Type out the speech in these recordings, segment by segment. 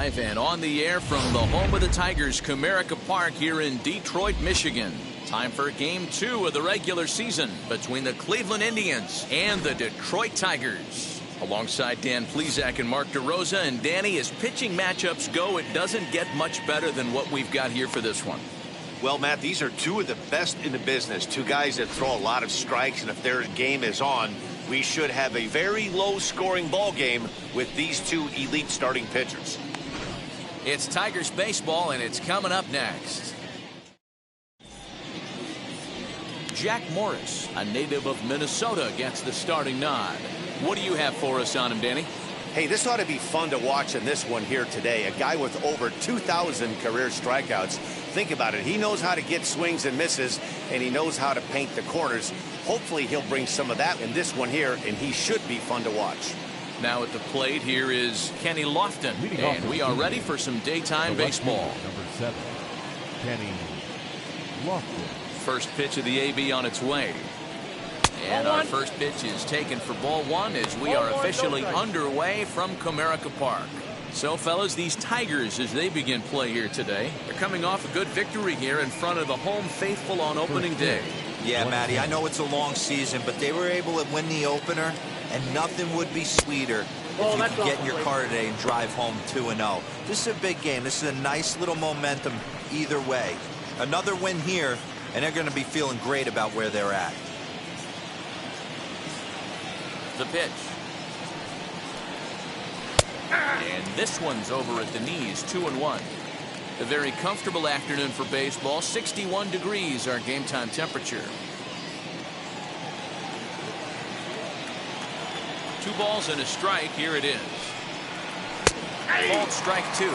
live and on the air from the home of the Tigers, Comerica Park here in Detroit, Michigan. Time for Game 2 of the regular season between the Cleveland Indians and the Detroit Tigers. Alongside Dan Plesac and Mark DeRosa, and Danny, as pitching matchups go, it doesn't get much better than what we've got here for this one. Well, Matt, these are two of the best in the business. Two guys that throw a lot of strikes, and if their game is on, we should have a very low-scoring ball game with these two elite starting pitchers. It's Tigers baseball, and it's coming up next. Jack Morris, a native of Minnesota, gets the starting nod. What do you have for us on him, Danny? Hey, this ought to be fun to watch in this one here today. A guy with over 2,000 career strikeouts. Think about it. He knows how to get swings and misses, and he knows how to paint the corners. Hopefully he'll bring some of that in this one here, and he should be fun to watch. Now at the plate, here is Kenny Lofton, and we are ready for some daytime baseball. Number 7, Kenny Lofton. First pitch of the AB on its way. And our first pitch is taken for ball one as we are officially underway from Comerica Park. So, fellas, these Tigers, as they begin play here today, they're coming off a good victory here in front of the home faithful on opening day. Yeah, Matty, I know it's a long season, but they were able to win the opener, and nothing would be sweeter if you could get in your car today and drive home 2-0. This is a big game. This is a nice little momentum either way. Another win here, and they're going to be feeling great about where they're at. The pitch. And this one's over at the knees, 2-1. A very comfortable afternoon for baseball. 61 degrees, our game time temperature. 2 balls and a strike. Here it is. Called strike 2.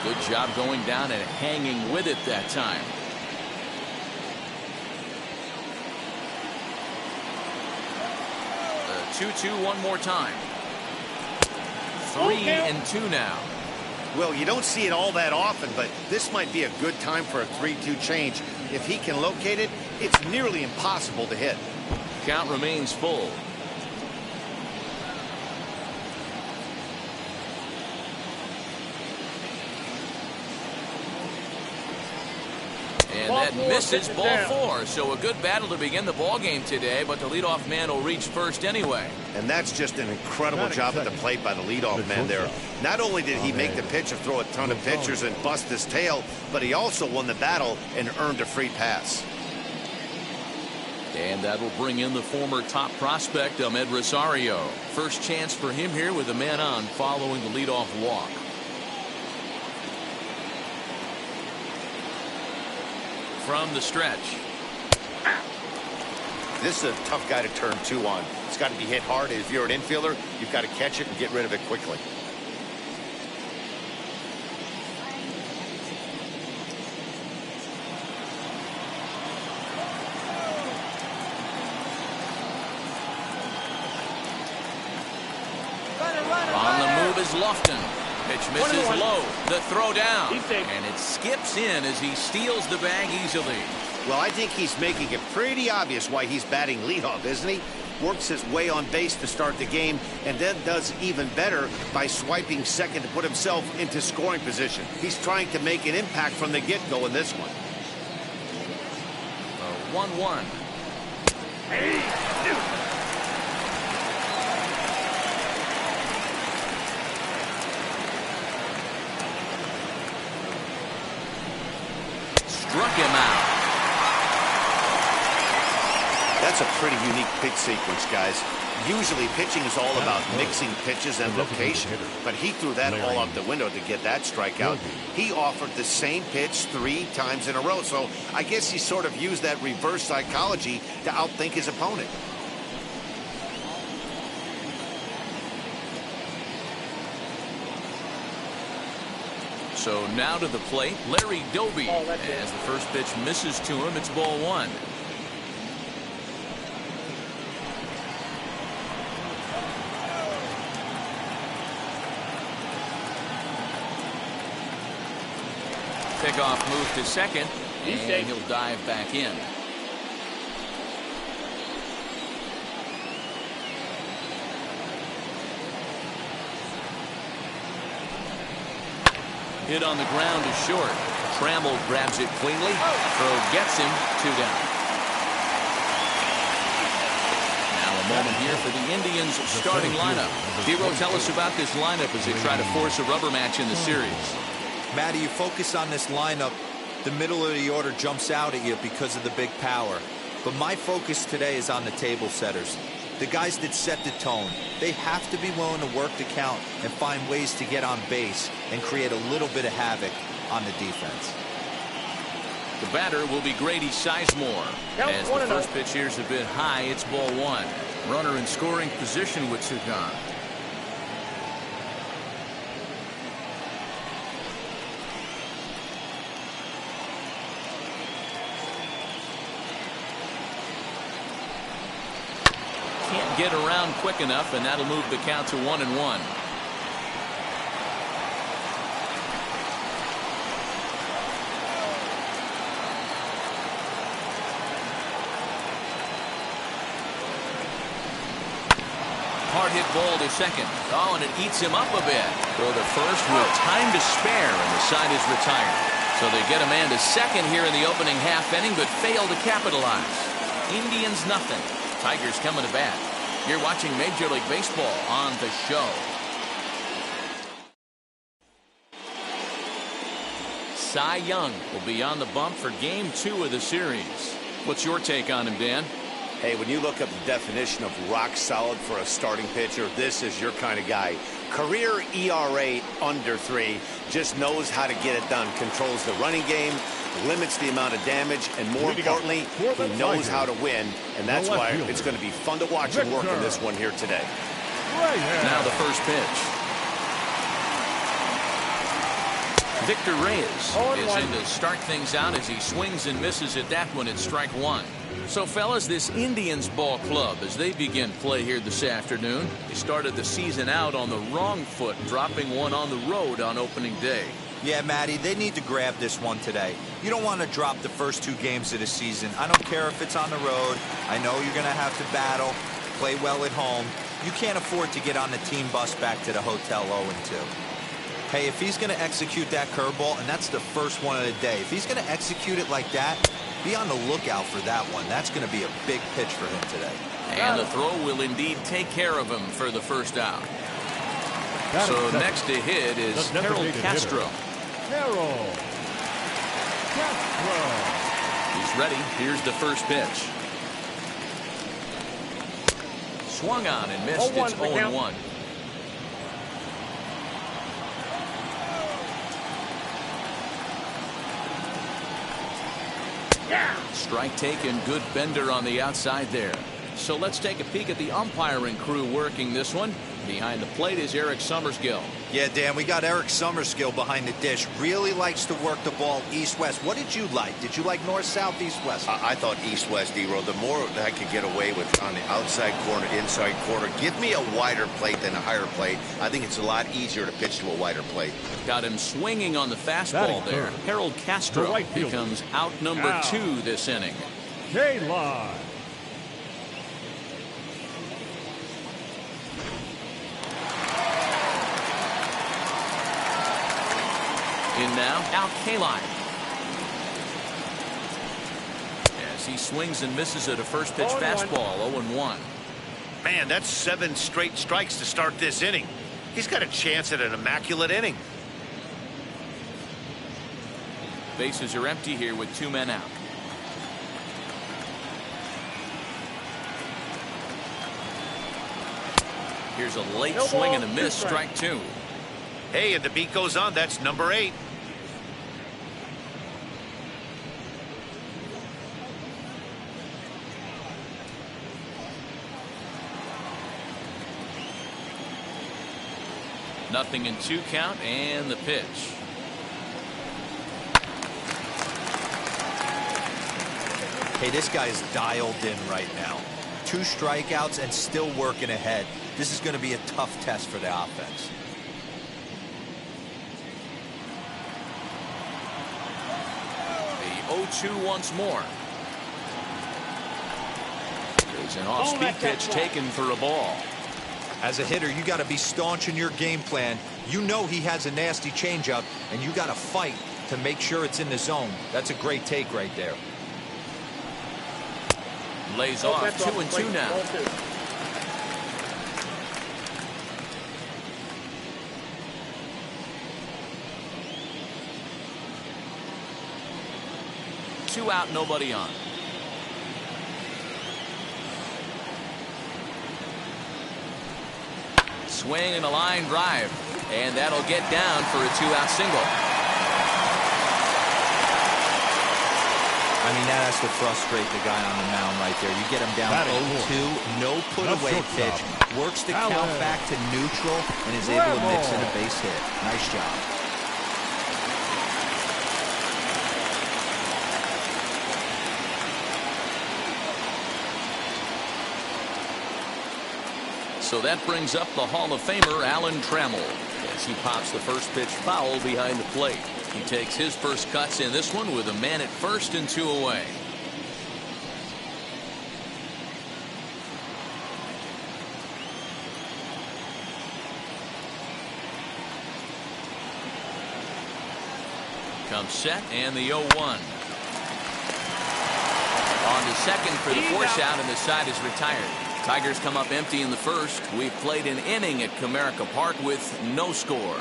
Good job going down and hanging with it that time. The 2-2 one more time. 3-2 now. Well, you don't see it all that often, but this might be a good time for a 3-2 change. If he can locate it, it's nearly impossible to hit. Count remains full. And that misses ball 4. So a good battle to begin the ball game today, but the leadoff man will reach first anyway. And that's just an incredible job at the plate by the leadoff man there. Not only did he make the pitch and throw a ton of pitchers and bust his tail, but he also won the battle and earned a free pass. And that will bring in the former top prospect, Ahmed Rosario. First chance for him here with a man on following the leadoff walk. From the stretch. This is a tough guy to turn 2 on. It's got to be hit hard. If you're an infielder, you've got to catch it and get rid of it quickly. On the move is Lofton. Pitch misses low. The throw down. And it skips in as he steals the bag easily. Well, I think he's making it pretty obvious why he's batting leadoff, isn't he? Works his way on base to start the game, and then does even better by swiping second to put himself into scoring position. He's trying to make an impact from the get-go in this one. 1-1. Struck him out. That's a pretty unique pitch sequence, guys. Usually pitching is all about mixing pitches and location, but he threw that all out the window to get that strikeout. He offered the same pitch 3 times in a row, so I guess he sort of used that reverse psychology to outthink his opponent. So now to the plate, Larry Doby. As the first pitch misses to him, it's ball 1. Pickoff move to second, and he'll dive back in. Hit on the ground is short. Trammell grabs it cleanly. Throw gets him. 2 down. Now a moment here for the Indians' starting lineup. Hero, tell us about this lineup as they try to force a rubber match in the series. Matty, you focus on this lineup, the middle of the order jumps out at you because of the big power. But my focus today is on the table setters. The guys that set the tone. They have to be willing to work the count and find ways to get on base and create a little bit of havoc on the defense. The batter will be Grady Sizemore. As the first pitch here is a bit high, it's ball 1. Runner in scoring position with 2 gone. Can't get around quick enough, and that'll move the count to 1-1. Hard hit ball to second. Oh, and it eats him up a bit. Throw to first with time to spare, and the side is retired. So they get a man to second here in the opening half inning, but fail to capitalize. Indians nothing. Tigers coming to bat. You're watching Major League Baseball on The Show. Cy Young will be on the bump for Game 2 of the series. What's your take on him, Dan? Hey, when you look up the definition of rock solid for a starting pitcher, this is your kind of guy. Career ERA under 3, just knows how to get it done. Controls the running game, limits the amount of damage, and more importantly, he knows how to win, and that's why it's going to be fun to watch him work in this one here today. Now the first pitch. Victor Reyes is in to start things out as he swings and misses at that one at strike 1. So, fellas, this Indians ball club, as they begin play here this afternoon, they started the season out on the wrong foot, dropping one on the road on opening day. Yeah, Matty, they need to grab this one today. You don't want to drop the first 2 games of the season. I don't care if it's on the road. I know you're going to have to battle, play well at home. You can't afford to get on the team bus back to the hotel 0-2. Hey, if he's going to execute that curveball, and that's the first one of the day, if he's going to execute it like that, be on the lookout for that one. That's going to be a big pitch for him today. And the throw will indeed take care of him for the first out. So next to hit is Harold Castro. Harold Castro. He's ready. Here's the first pitch. Swung on and missed. It's 0-1. Strike taken. Good bender on the outside there. So let's take a peek at the umpiring crew working this one. Behind the plate is Eric Summerskill. Yeah, Dan, we got Eric Summerskill behind the dish. Really likes to work the ball east-west. What did you like? Did you like north-south, east-west? I thought east-west, D-Row. The more I could get away with on the outside corner, inside corner, give me a wider plate than a higher plate. I think it's a lot easier to pitch to a wider plate. Got him swinging on the fastball there. Harold Castro becomes out number 2 this inning. K-Line. In now, Al Kaline. As he swings and misses at a first pitch fastball, 0-1. Man, that's 7 straight strikes to start this inning. He's got a chance at an immaculate inning. Bases are empty here with 2 men out. Here's a late swing and a miss, strike 2. Hey, and the beat goes on. That's number 8. Nothing in 2 count, and the pitch. Hey, this guy's dialed in right now. 2 strikeouts and still working ahead. This is going to be a tough test for the offense. The 0-2 once more. There's an off-speed pitch taken for a ball. As a hitter, you got to be staunch in your game plan. You know he has a nasty changeup, and you got to fight to make sure it's in the zone. That's a great take right there. Lays off 2-2 now. Two out, nobody on. Swing and a line drive, and that'll get down for a 2-out single. I mean, that has to frustrate the guy on the mound right there. You get him down 0-2, no put-away pitch, works the count back to neutral, and is able to mix in a base hit. Nice job. So that brings up the Hall of Famer Alan Trammell as he pops the first pitch foul behind the plate. He takes his first cuts in this one with a man at first and 2 away. Comes set and the 0-1. On to second for the force out, and the side is retired. Tigers come up empty in the first. We've played an inning at Comerica Park with no score.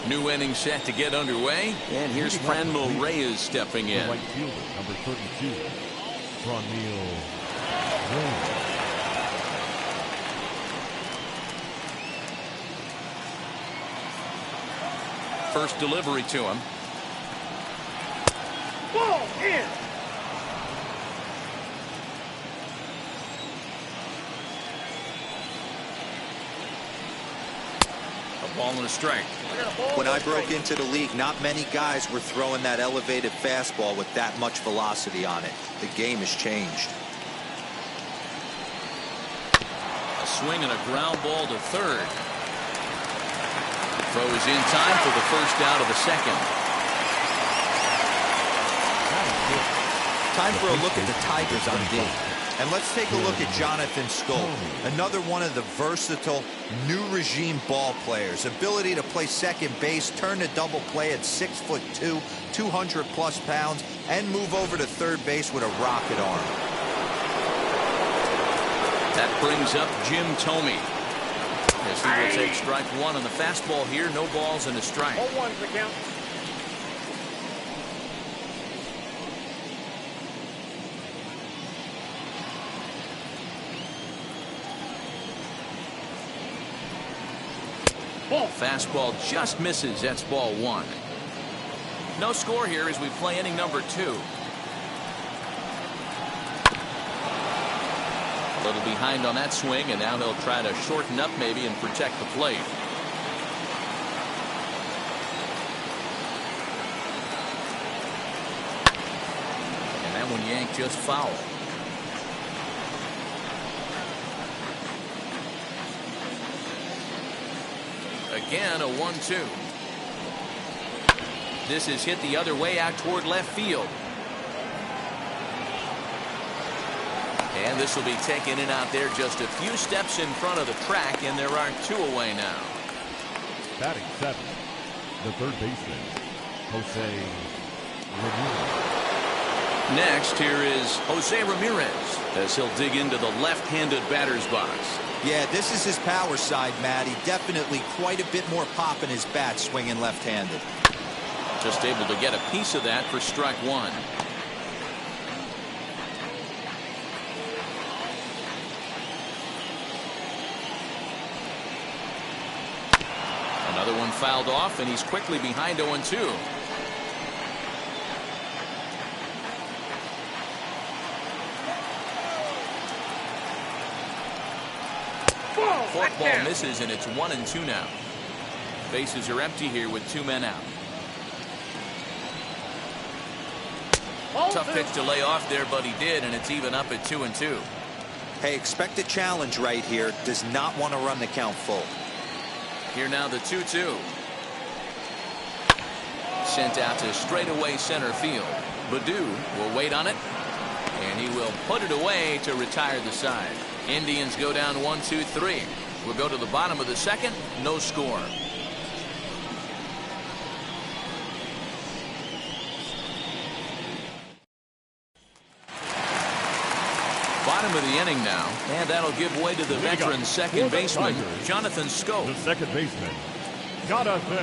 New inning set to get underway, and here's Franmil Reyes stepping in. Right fielder, number 32, Franmil Reyes. First delivery to him. Ball in. A ball and a strike. When I broke into the league, not many guys were throwing that elevated fastball with that much velocity on it. The game has changed. A swing and a ground ball to third. Throw is in time for the first out of the second. Time for a look at the Tigers on D. And let's take a look at Jonathan Schoop, another one of the versatile new regime ball players. Ability to play second base, turn to double play at 6'2", 200+ pounds, and move over to third base with a rocket arm. That brings up Jim Thome, as he will take strike one on the fastball here. No balls and a strike. 0-1's the count. Fastball just misses. That's ball one. No score here as we play inning number 2. A little behind on that swing, and now he'll try to shorten up maybe and protect the plate. And that one yanked just foul. Again, a 1-2. This is hit the other way out toward left field. And this will be taken in out there just a few steps in front of the track, and there are 2 away now. Batting 7, the third baseman, Jose Ramirez. Next, here is Jose Ramirez as he'll dig into the left-handed batter's box. Yeah, this is his power side, Matty. Definitely quite a bit more pop in his bat swinging left-handed. Just able to get a piece of that for strike one. Another one fouled off, and he's quickly behind 0-2. Forkball misses, and it's 1-2 now. Bases are empty here with 2 men out. Tough pitch to lay off there, but he did, and it's even up at 2-2. Hey, expect a challenge right here. Does not want to run the count full. Here now the 2-2. Sent out to straightaway center field. Baddoo will wait on it, and he will put it away to retire the side. Indians go down 1-2-3. We'll go to the bottom of the second. No score. Bottom of the inning now, and that'll give way to the veteran second baseman, Jonathan Scope. The second baseman, Jonathan.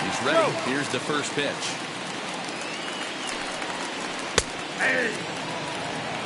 He's ready. Here's the first pitch.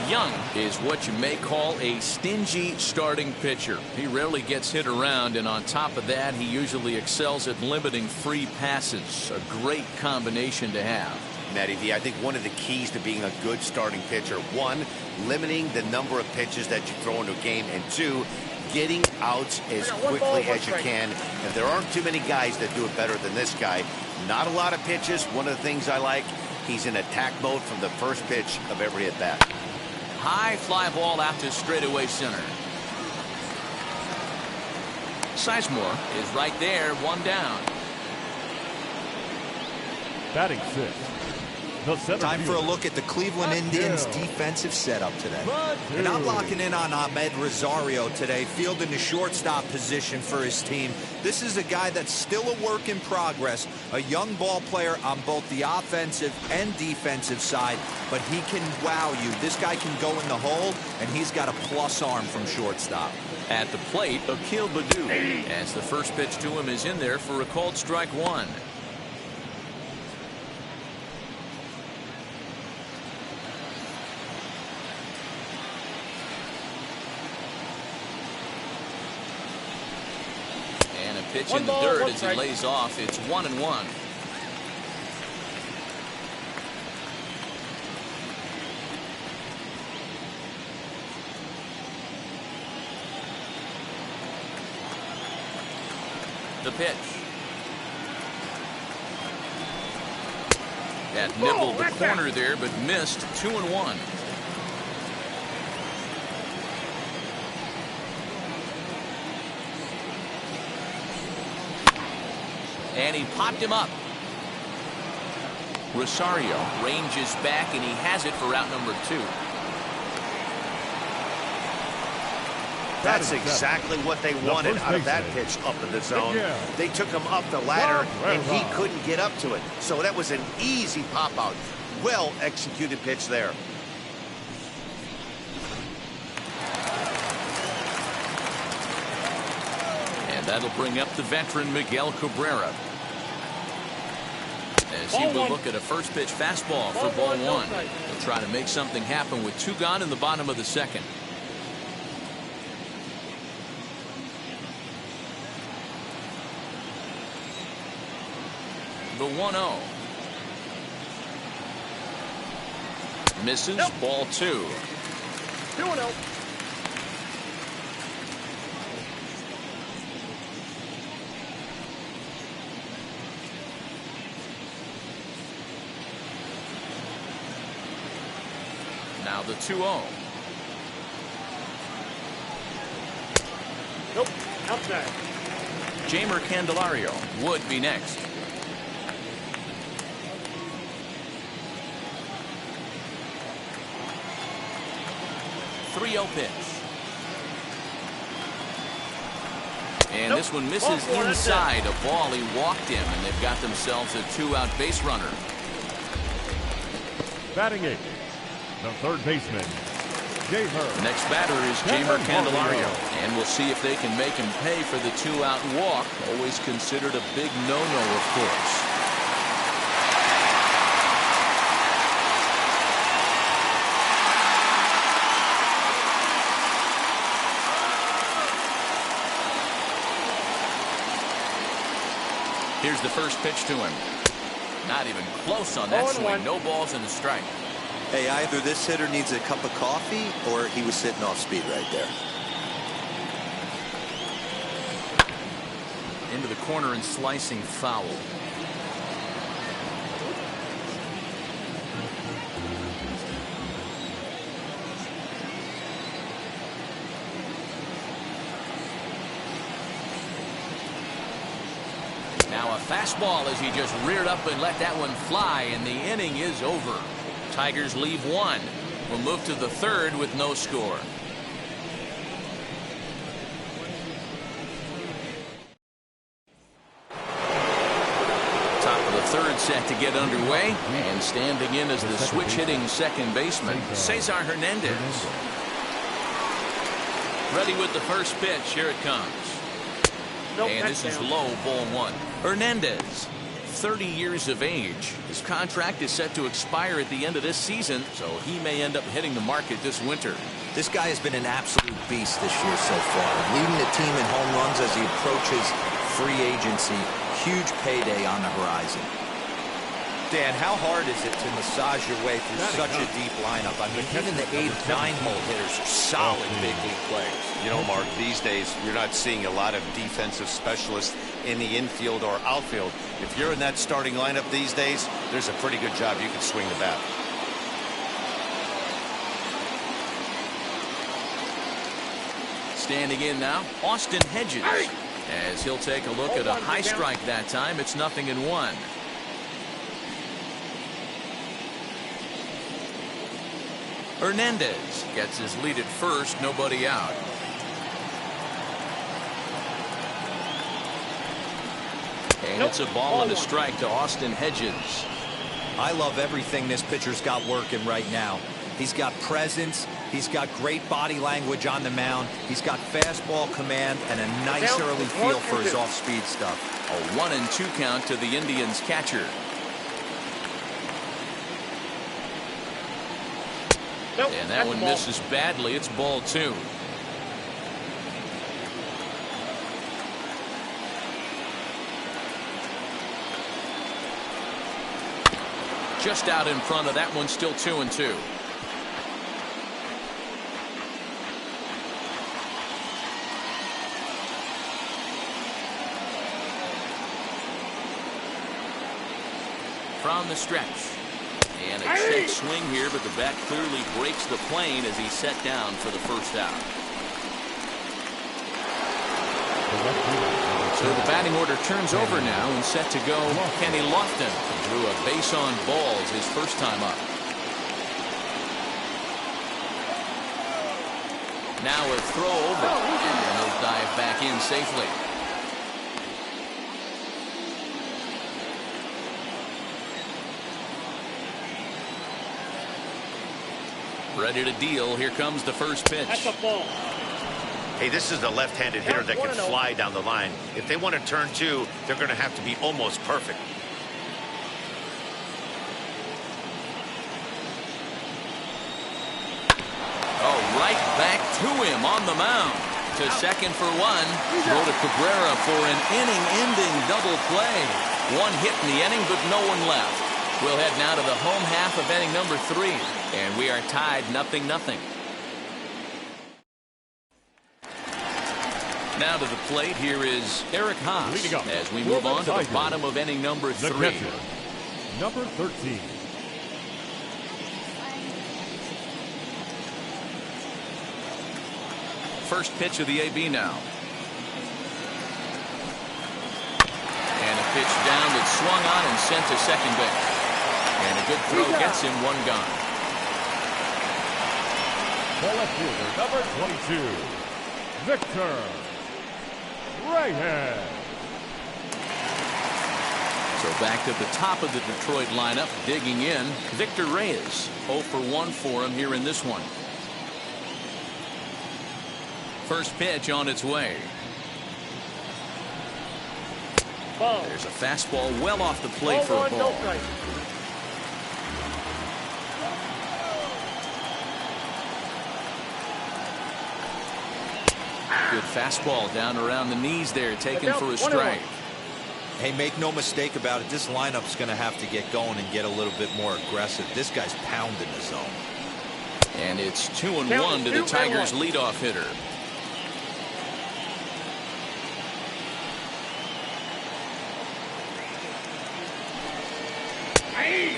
Young is what you may call a stingy starting pitcher. He rarely gets hit around, and on top of that, he usually excels at limiting free passes. A great combination to have. Matty V, I think one of the keys to being a good starting pitcher, one, limiting the number of pitches that you throw into a game, and two, getting outs as quickly as you can. And there aren't too many guys that do it better than this guy. Not a lot of pitches. One of the things I like, he's in attack mode from the first pitch of every at-bat. High fly ball out to straightaway center. Sizemore is right there, one down. Batting six. Time for a look at the Cleveland Indians defensive setup today. And I'm locking in on Ahmed Rosario today, fielding the shortstop position for his team. This is a guy that's still a work in progress, a young ball player on both the offensive and defensive side, but he can wow you. This guy can go in the hole, and he's got a plus arm from shortstop. At the plate, Akil Baddoo, as the first pitch to him is in there for a called strike one. Pitch in the dirt as he lays off. It's 1-1. The pitch. That nibbled the corner there, but missed. 2-1. And he popped him up. Rosario ranges back, and he has it for out number 2. That's exactly what they wanted out of that pitch up in the zone. They took him up the ladder, and he couldn't get up to it. So that was an easy pop-out. Well-executed pitch there. And that'll bring up the veteran Miguel Cabrera, as he will look at a first pitch fastball for ball one. He'll try to make something happen with 2 gone in the bottom of the second. The 1-0. Misses. Ball 2. 2-0. Now the 2-0. Nope. Outside. Jamer Candelario would be next. 3-0 pitch. And this one misses inside a ball. He walked him, and they've got themselves a 2-out base runner. Batting 8, the third baseman, Jamer. Next batter is Jamer Candelario, and we'll see if they can make him pay for the 2-out walk. Always considered a big no-no, of course. Here's the first pitch to him. Not even close on that swing. No balls and a strike. Hey, either this hitter needs a cup of coffee or he was sitting off speed right there. Into the corner and slicing foul. Now a fastball as he just reared up and let that one fly, and the inning is over. Tigers leave 1. We'll move to the third with no score. set to get underway, and standing in as the switch-hitting second baseman, Cesar Hernandez. Ready with the first pitch. Here it comes. And this is low, ball one. Hernandez, 30 years of age. His contract is set to expire at the end of this season, so he may end up hitting the market this winter. This guy has been an absolute beast this year so far, leading the team in home runs as he approaches free agency. Huge payday on the horizon. Dan, how hard is it to massage your way through such a deep lineup? I mean, even the 8th, 9-hole hitters are solid big league players. You know, Mark, these days you're not seeing a lot of defensive specialists in the infield or outfield. If you're in that starting lineup these days, there's a pretty good job you can swing the bat. Standing in now, Austin Hedges. As he'll take a look at a high strike that time, it's 0-1. Hernandez gets his lead at first, nobody out. And it's a ball and a strike to Austin Hedges. I love everything this pitcher's got working right now. He's got presence. He's got great body language on the mound. He's got fastball command and a nice early feel for his off-speed stuff. A 1-2 count to the Indians catcher. And that one misses badly. It's ball 2. Just out in front of that one, still 2-2. From the stretch. And a check swing here, but the bat clearly breaks the plane as he's set down for the first out. So the batting order turns over now, and set to go Kenny Lofton. Drew a base on balls his first time up. Now a throw over, and he'll dive back in safely. Ready to deal. Here comes the first pitch. That's a ball. Hey, this is a left-handed hitter that can fly down the line. If they want to turn 2, they're going to have to be almost perfect. Oh, right back to him on the mound. To second for 1. Go to Cabrera for an inning-ending double play. 1 hit in the inning, but no one left. We'll head now to the home half of inning number 3. And we are tied 0-0. Now to the plate, here is Eric Haas as we move on to the bottom of inning number 3. Number 13. First pitch of the AB now. And a pitch down that's swung on and sent to second base. And a good throw gets him 1 gone. The left fielder, number 22, Victor Reyes. So back to the top of the Detroit lineup, digging in, Victor Reyes. 0 for 1 for him here in this one. First pitch on its way. Ball. There's a fastball well off the plate for a ball. Good fastball down around the knees there, taken for a strike. Hey, make no mistake about it. This lineup's going to have to get going and get a little bit more aggressive. This guy's pounding the zone. And it's 2-1 to the Tigers' leadoff hitter.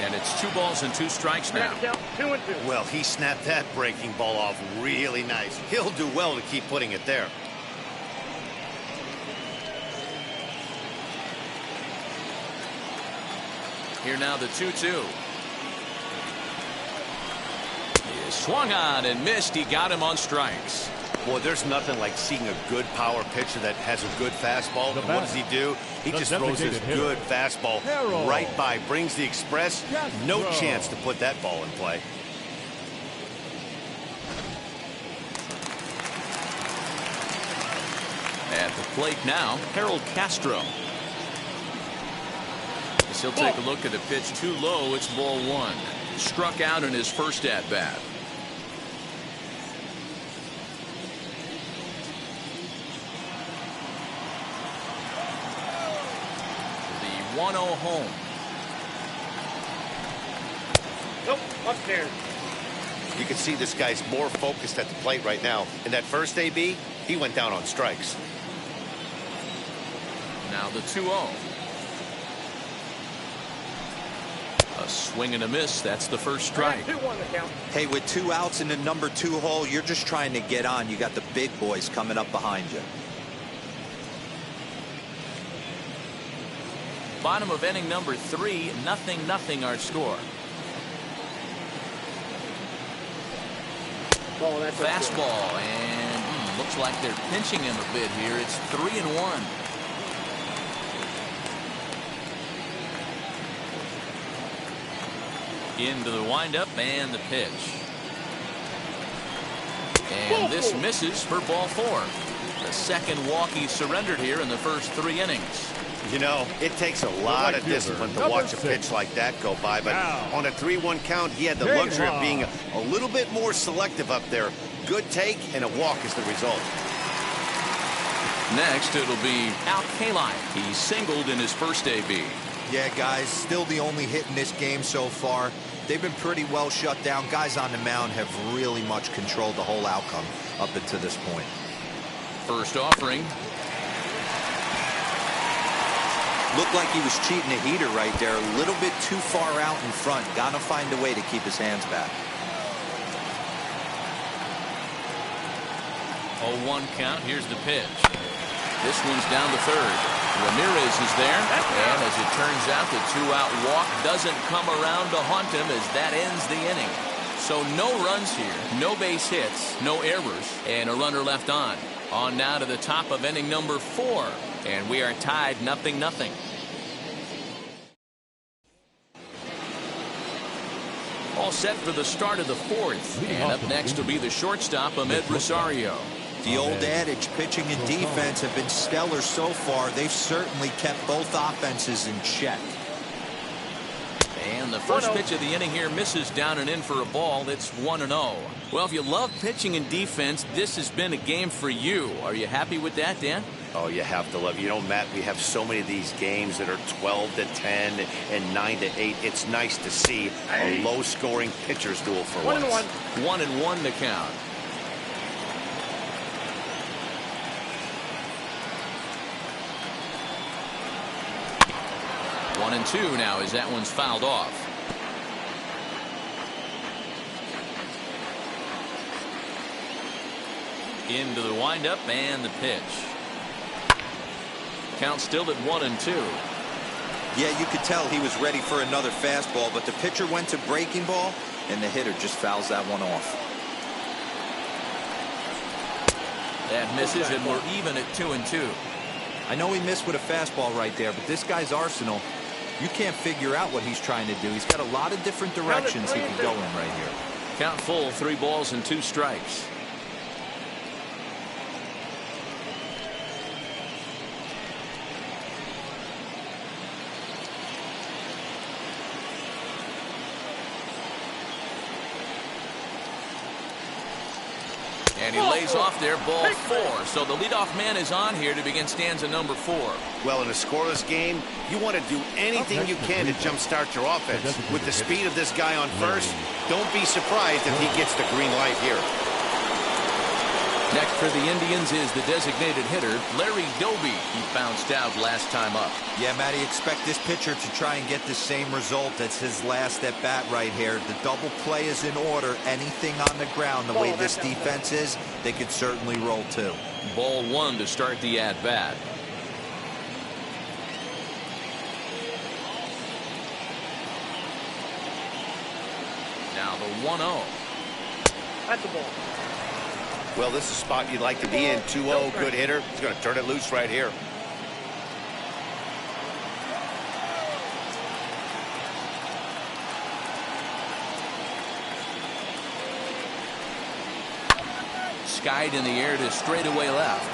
And it's 2 balls and 2 strikes now. Well, he snapped that breaking ball off really nice. He'll do well to keep putting it there. Here now the 2-2. He swung on and missed. He got him on strikes. Boy, there's nothing like seeing a good power pitcher that has a good fastball. And what does he do? He just throws his good fastball right by, brings the express. No chance to put that ball in play. At the plate now, Harold Castro. As he'll take a look at the pitch too low. It's ball one. Struck out in his first at bat. The 1-0 home. Nope, upstairs. You can see this guy's more focused at the plate right now. In that first AB, he went down on strikes. Now the 2-0. A swing and a miss. That's the first strike. 2-1 the count. Hey, with 2 outs in the number 2 hole, you're just trying to get on. You got the big boys coming up behind you. Bottom of inning number 3, 0-0 our score. Oh, that's Fastball, and looks like they're pinching him a bit here. It's 3-1. Into the windup and the pitch. And this misses for ball 4. The second walk he surrendered here in the first 3 innings. You know, it takes a lot of discipline to watch a pitch like that go by, but on a 3-1 count, he had the luxury of being a little bit more selective up there. Good take, and a walk is the result. Next, it'll be Al Kaline. He singled in his first AB. Yeah, guys, still the only hit in this game so far. They've been pretty well shut down. Guys on the mound have really much controlled the whole outcome up until this point. First offering. Looked like he was cheating a heater right there. A little bit too far out in front. Gotta find a way to keep his hands back. 0-1 count. Here's the pitch. This one's down to third. Ramirez is there, and as it turns out, the 2-out walk doesn't come around to haunt him as that ends the inning. So no runs here, no base hits, no errors, and a runner left on. On now to the top of inning number 4, and we are tied 0-0. All set for the start of the 4th, and up next will be the shortstop, Ahmed Rosario. The old adage, pitching and defense have been stellar so far. They've certainly kept both offenses in check. And the first pitch of the inning here misses down and in for a ball. It's 1-0. Well, if you love pitching and defense, this has been a game for you. Are you happy with that, Dan? Oh, you have to love it. You know, Matt, we have so many of these games that are 12-10 and 9-8. It's nice to see a low-scoring pitcher's duel for once. 1-1 to count. 1-2 now as that one's fouled off. Into the windup and the pitch. Count still at 1-2. Yeah, you could tell he was ready for another fastball, but the pitcher went to breaking ball, and the hitter just fouls that one off. That misses, and we're even at 2-2. I know he missed with a fastball right there, but this guy's arsenal, you can't figure out what he's trying to do. He's got a lot of different directions he can go in right here. Count full, 3 balls and 2 strikes. And he lays off there, ball 4. So the leadoff man is on here to begin stanza number 4. Well, in a scoreless game, you want to do anything you can to jumpstart your offense. With the speed of this guy on first, don't be surprised if he gets the green light here. Next for the Indians is the designated hitter, Larry Doby. He bounced out last time up. Yeah, Matty, expect this pitcher to try and get the same result. That's his last at bat right here. The double play is in order. Anything on the ground, the way this defense is, they could certainly roll too. Ball 1 to start the at bat. Now the 1-0. That's the ball. Well, this is a spot you'd like to be in. 2-0, good hitter. He's going to turn it loose right here. Skied in the air to straightaway left.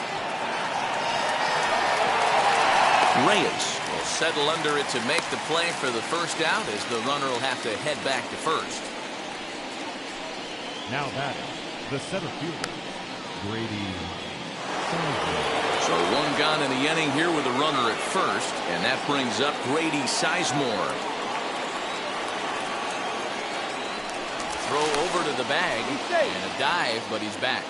Reyes will settle under it to make the play for the first out, as the runner will have to head back to first. Now batting, the center fielder, Grady. So one gone in the inning here with a runner at first, and that brings up Grady Sizemore. Throw over to the bag and a dive, but he's back.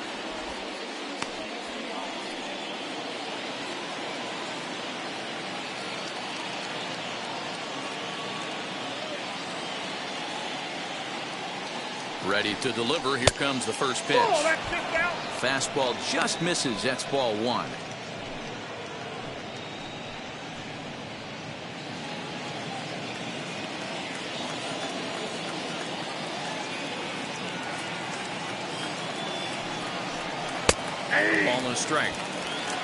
Ready to deliver. Here comes the first pitch. Fastball just misses. That's ball one. Ball and a strike.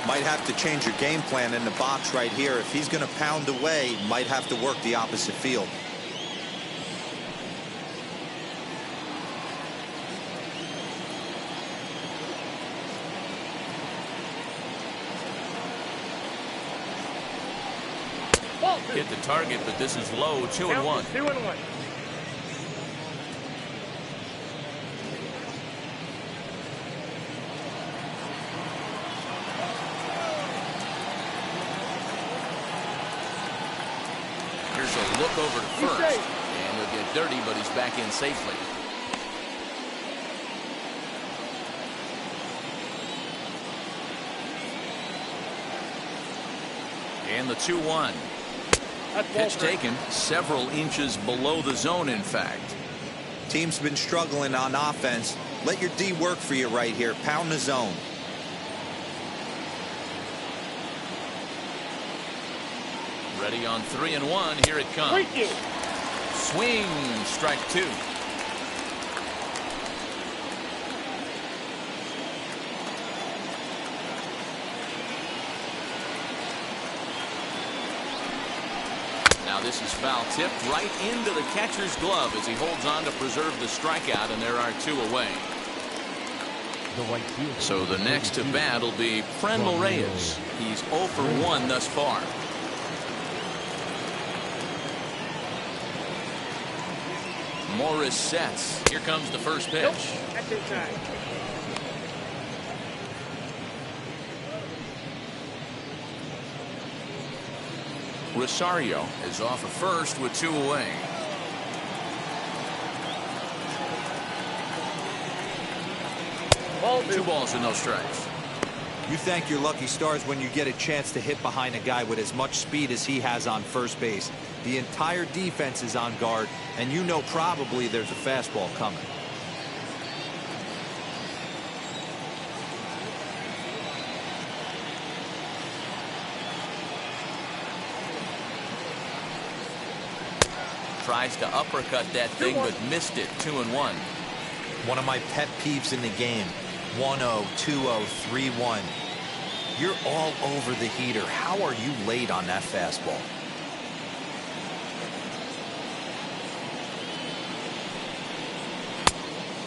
Might have to change your game plan in the box right here. If he's going to pound away, might have to work the opposite field. Hit the target, but this is low. 2-1. 2-1. Here's a look over to first, and he'll get dirty, but he's back in safely. And the 2-1. Pitch taken several inches below the zone, in fact. Team's been struggling on offense. Let your D work for you right here. Pound the zone. Ready on 3-1. Here it comes. Swing. Strike two. Now this is foul tipped right into the catcher's glove as he holds on to preserve the strikeout, and there are two away. So the next to bat will be Franmil Reyes. He's 0 for 1 thus far. Morris sets. Here comes the first pitch. That's inside. Rosario is off at first with two away. Two balls and no strikes. You thank your lucky stars when you get a chance to hit behind a guy with as much speed as he has on first base. The entire defense is on guard, and you know probably there's a fastball coming. Tries to uppercut that thing, but missed it. 2-1. One of my pet peeves in the game. 1-0, 2-0, 3-1. You're all over the heater. How are you late on that fastball?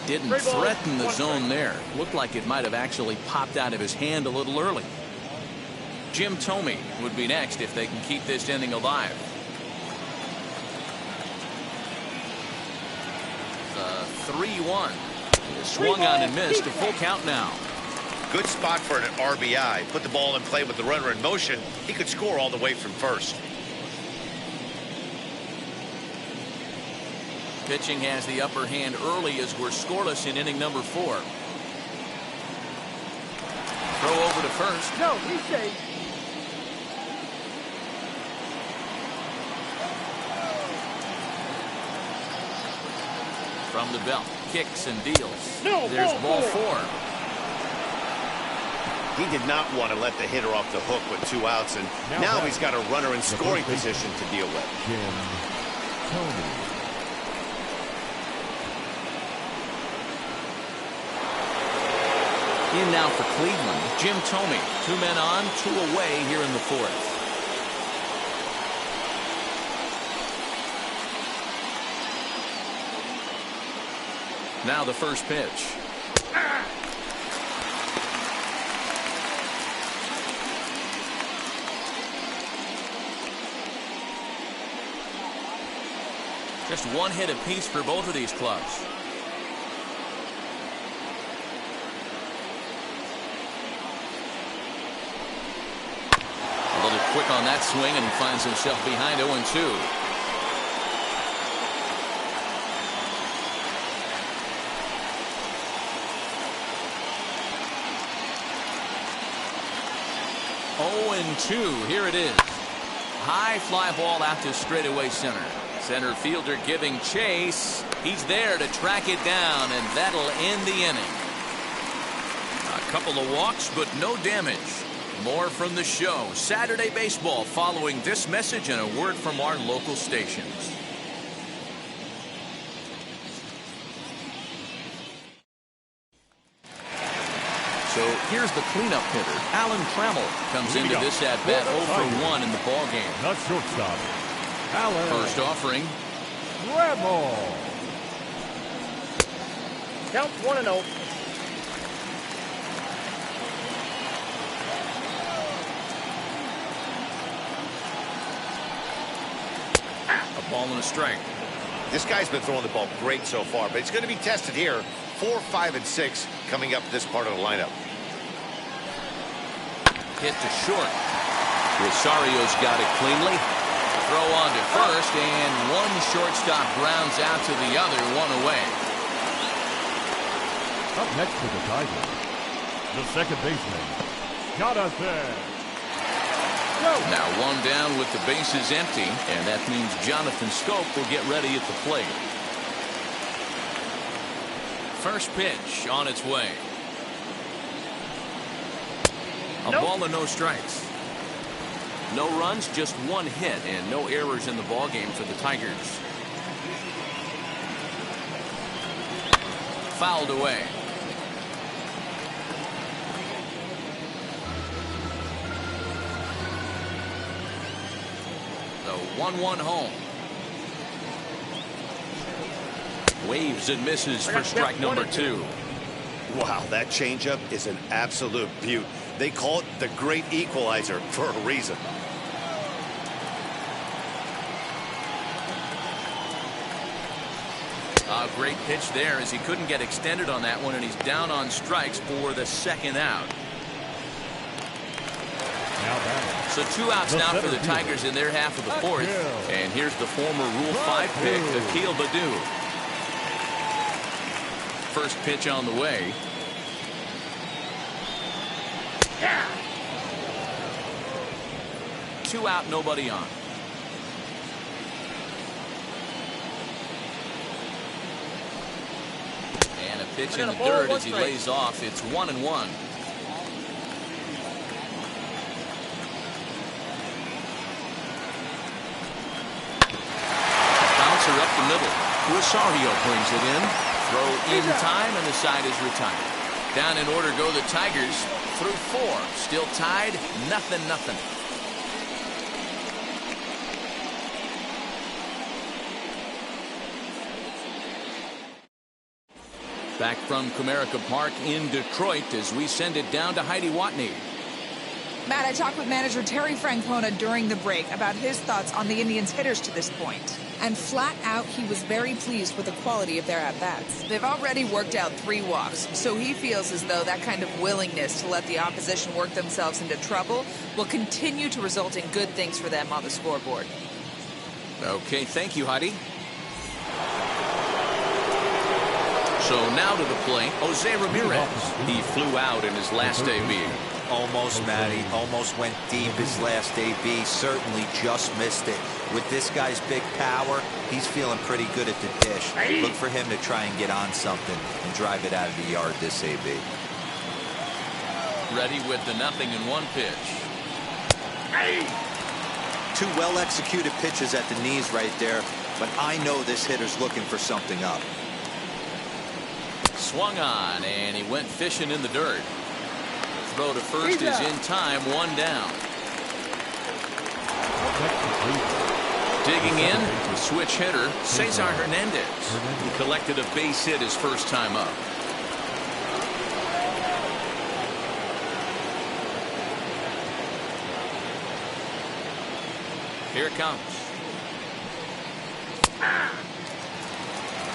Didn't threaten the zone there. Looked like it might have actually popped out of his hand a little early. Jim Thome would be next if they can keep this inning alive. The 3-1. Swung on and missed. A full count now. Good spot for an RBI. Put the ball in play with the runner in motion. He could score all the way from first. Pitching has the upper hand early as we're scoreless in inning number 4. Throw over to first. No, he's safe. From the belt, kicks and deals. No, there's ball four. 4. He did not want to let the hitter off the hook with 2 outs, and now he's got a runner in scoring position to deal with. Jim Thome. In now for Cleveland, Jim Thome. 2 men on, 2 away here in the 4th. Now the first pitch. Just 1 hit apiece for both of these clubs. A little quick on that swing, and he finds himself behind 0-2. Here it is. High fly ball out to straightaway center. Center fielder giving chase. He's there to track it down, and that'll end the inning. A couple of walks, but no damage. More from the show. Saturday baseball following this message and a word from our local stations. So here's the cleanup hitter. Alan Trammell comes into this at-bat 0 for 1 in the ballgame. Not shortstop. Alan First offering. Trammell. Count 1-0. A ball and a strike. This guy's been throwing the ball great so far, but it's going to be tested here. 4, 5, and 6 coming up this part of the lineup. Hit to short. Rosario's got it cleanly. Throw on to first, and one shortstop grounds out to the other, 1 away. Up next for the Tigers, the second baseman, Jonathan. Now 1 down with the bases empty, and that means Jonathan Scope will get ready at the plate. First pitch on its way. A ball and no strikes. No runs, just 1 hit, and no errors in the ballgame for the Tigers. Fouled away. The 1-1 home. Waves and misses for strike number 2. Wow, that changeup is an absolute beaut. They call it the great equalizer for a reason. A great pitch there as he couldn't get extended on that one, and he's down on strikes for the 2nd out. So 2 outs now for the Tigers in their half of the 4th. And here's the former Rule 5 pick, Akil Baddoo. First pitch on the way. Yeah. 2 out, nobody on. And a pitch in the dirt as he lays off. It's 1-1. Bouncer up the middle. Rosario brings it in. Throw in time, and the side is retired. Down in order go the Tigers through 4. Still tied, 0-0. Back from Comerica Park in Detroit as we send it down to Heidi Watney. Matt, I talked with manager Terry Francona during the break about his thoughts on the Indians' hitters to this point. And flat out, he was very pleased with the quality of their at-bats. They've already worked out 3 walks, so he feels as though that kind of willingness to let the opposition work themselves into trouble will continue to result in good things for them on the scoreboard. Okay, thank you, Heidi. So now to the plate, Jose Ramirez. He flew out in his last AB. Almost, Matty. Almost went deep his last AB. Certainly just missed it. With this guy's big power, he's feeling pretty good at the dish. Look for him to try and get on something and drive it out of the yard this AB. Ready with the 0-1 pitch. 2 well-executed pitches at the knees right there, but I know this hitter's looking for something up. Swung on, and he went fishing in the dirt. throw to first is in time, 1 down. Digging in, the switch hitter, Cesar Hernandez. He collected a base hit his first time up. Here it comes.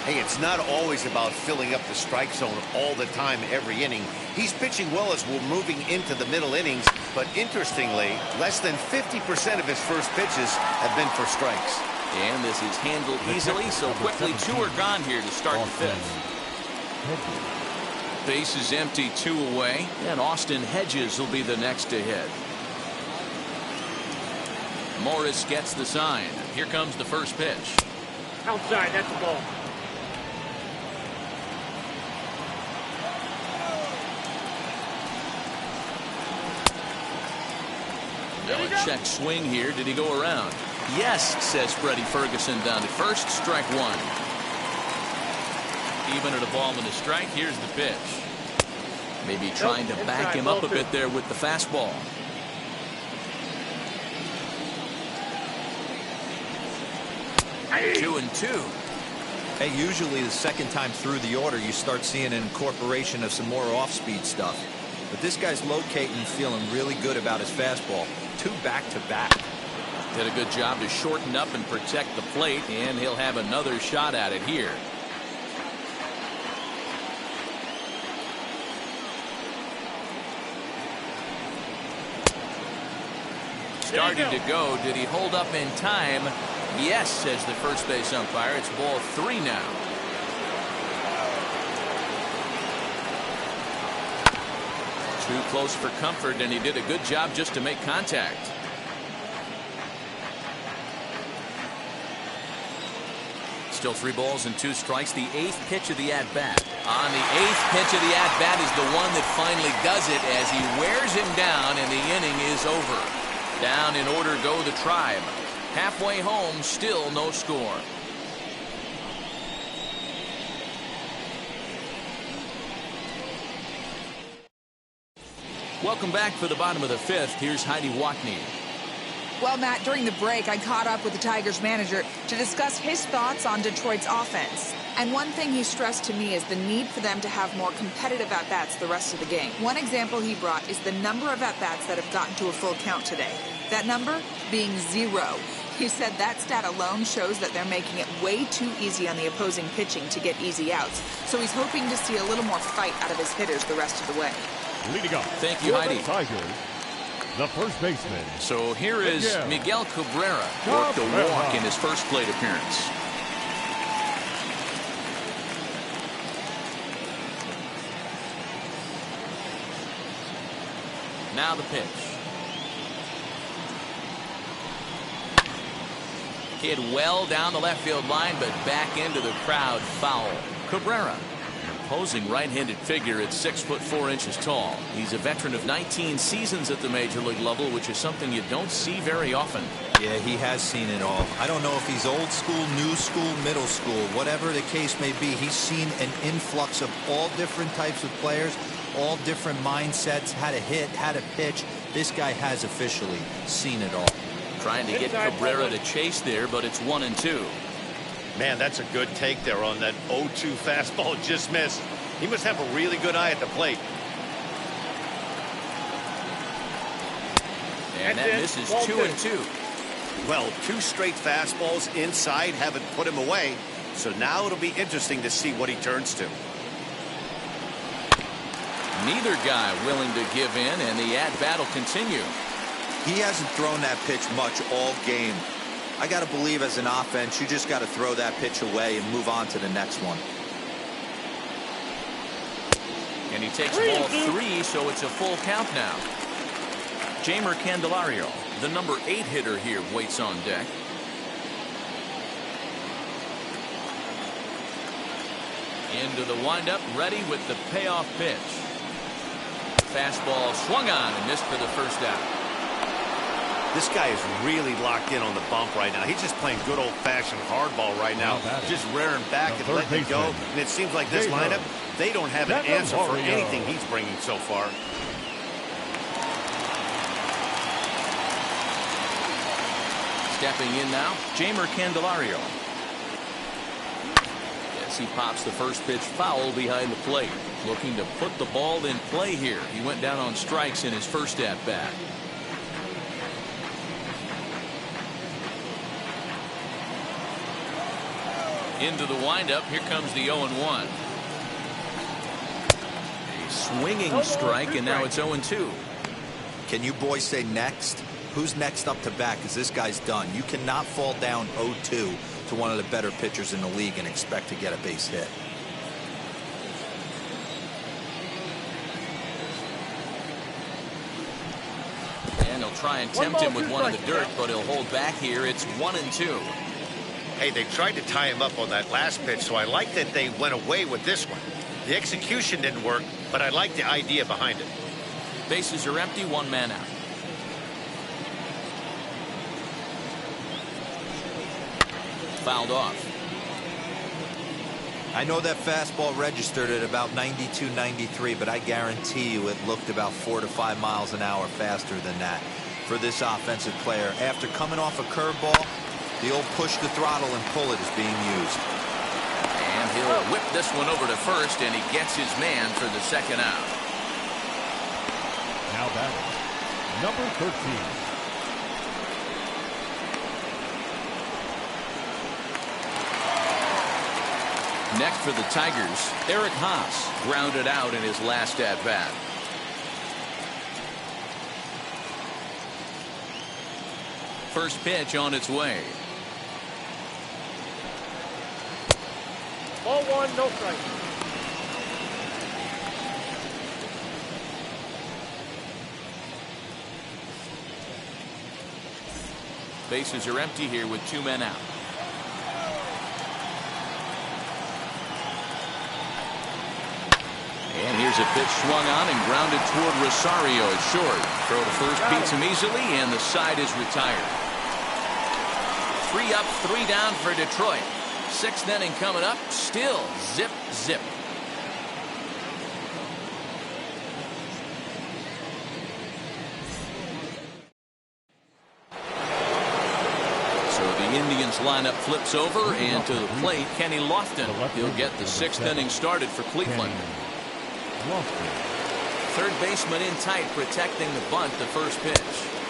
Hey, it's not always about filling up the strike zone all the time every inning. He's pitching well as we're moving into the middle innings, but interestingly, less than 50% of his first pitches have been for strikes. And this is handled easily, so quickly 2 are gone here to start the 5th. Base is empty, 2 away, and Austin Hedges will be the next to hit. Morris gets the sign. Here comes the first pitch. Outside, that's the ball. Now a check swing here. Did he go around? Yes, says Freddie Ferguson down to first. Strike 1. Even at a ball and a strike, here's the pitch. Maybe trying to back him up a bit there with the fastball. Two and 2. Hey, usually the second time through the order, you start seeing an incorporation of some more off-speed stuff. But this guy's locating, feeling really good about his fastball. 2 back-to-back. Did a good job to shorten up and protect the plate, and he'll have another shot at it here. Starting to go. Did he hold up in time? Yes, says the first base umpire. It's ball 3 now. Too close for comfort, and he did a good job just to make contact. Still 3 balls and 2 strikes. The 8th pitch of the at-bat. On the 8th pitch of the at-bat is the one that finally does it as he wears him down, and the inning is over. Down in order go the Tribe. Halfway home, still no score. Welcome back for the bottom of the 5th. Here's Heidi Watney. Well, Matt, during the break, I caught up with the Tigers manager to discuss his thoughts on Detroit's offense. And one thing he stressed to me is the need for them to have more competitive at-bats the rest of the game. One example he brought is the number of at-bats that have gotten to a full count today. That number being 0. He said that stat alone shows that they're making it way too easy on the opposing pitching to get easy outs. So he's hoping to see a little more fight out of his hitters the rest of the way. Leading off. Thank you, Heidi. Tigers, the first baseman. So here is Miguel Cabrera. Worked a walk in his first plate appearance. Now the pitch. Hit well down the left field line, but back into the crowd, foul. Cabrera, an imposing right-handed figure at 6'4" tall. He's a veteran of 19 seasons at the major league level, which is something you don't see very often. Yeah, he has seen it all. I don't know if he's old school, new school, middle school, whatever the case may be. He's seen an influx of all different types of players, all different mindsets, how to hit, how to pitch. This guy has officially seen it all. Trying to get Cabrera to chase there, but it's 1-2. Man, that's a good take there on that 0-2 fastball just missed. He must have a really good eye at the plate. And that misses 2-2. Well, 2 straight fastballs inside haven't put him away. So now it'll be interesting to see what he turns to. Neither guy willing to give in, and the at-bat will continue. He hasn't thrown that pitch much all game. I got to believe as an offense, you just got to throw that pitch away and move on to the next one. And he takes ball 3, so it's a full count now. Jeimer Candelario, the number 8 hitter here, waits on deck. Into the windup, ready with the payoff pitch. Fastball swung on and missed for the first out. This guy is really locked in on the bump right now. He's just playing good old-fashioned hardball right now. Just rearing back and letting it go. And it seems like this lineup, they don't have an answer for anything he's bringing so far. Stepping in now, Jamer Candelario. as he pops the first pitch foul behind the plate. Looking to put the ball in play here. He went down on strikes in his first at bat. Into the windup. Here comes the 0-1. A swinging strike, and now it's 0-2. Can you boys say next? Who's next up to bat? Because this guy's done. You cannot fall down 0-2 to one of the better pitchers in the league and expect to get a base hit. And he'll try and tempt him with one in the dirt, but he'll hold back here. It's 1-2. Hey, they tried to tie him up on that last pitch, so I like that they went away with this one. The execution didn't work, but I like the idea behind it. Bases are empty, one man out. Fouled off. I know that fastball registered at about 92, 93, but I guarantee you it looked about 4 to 5 miles an hour faster than that for this offensive player. After coming off a curveball, the old push the throttle and pull it is being used. And he'll whip this one over to first, and he gets his man for the second out. Now batting, number 13. Next for the Tigers, Eric Haas grounded out in his last at bat. First pitch on its way. Ball one, no strike. Bases are empty here with 2 men out. And here's a pitch swung on and grounded toward Rosario at short. Throw to first beats him easily, and the side is retired. 3 up, 3 down for Detroit. 6th inning coming up. Still zip, zip. So the Indians lineup flips over, and to the plate, Kenny Lofton. He'll get the 6th inning started for Cleveland. Third baseman in tight, protecting the bunt. The first pitch.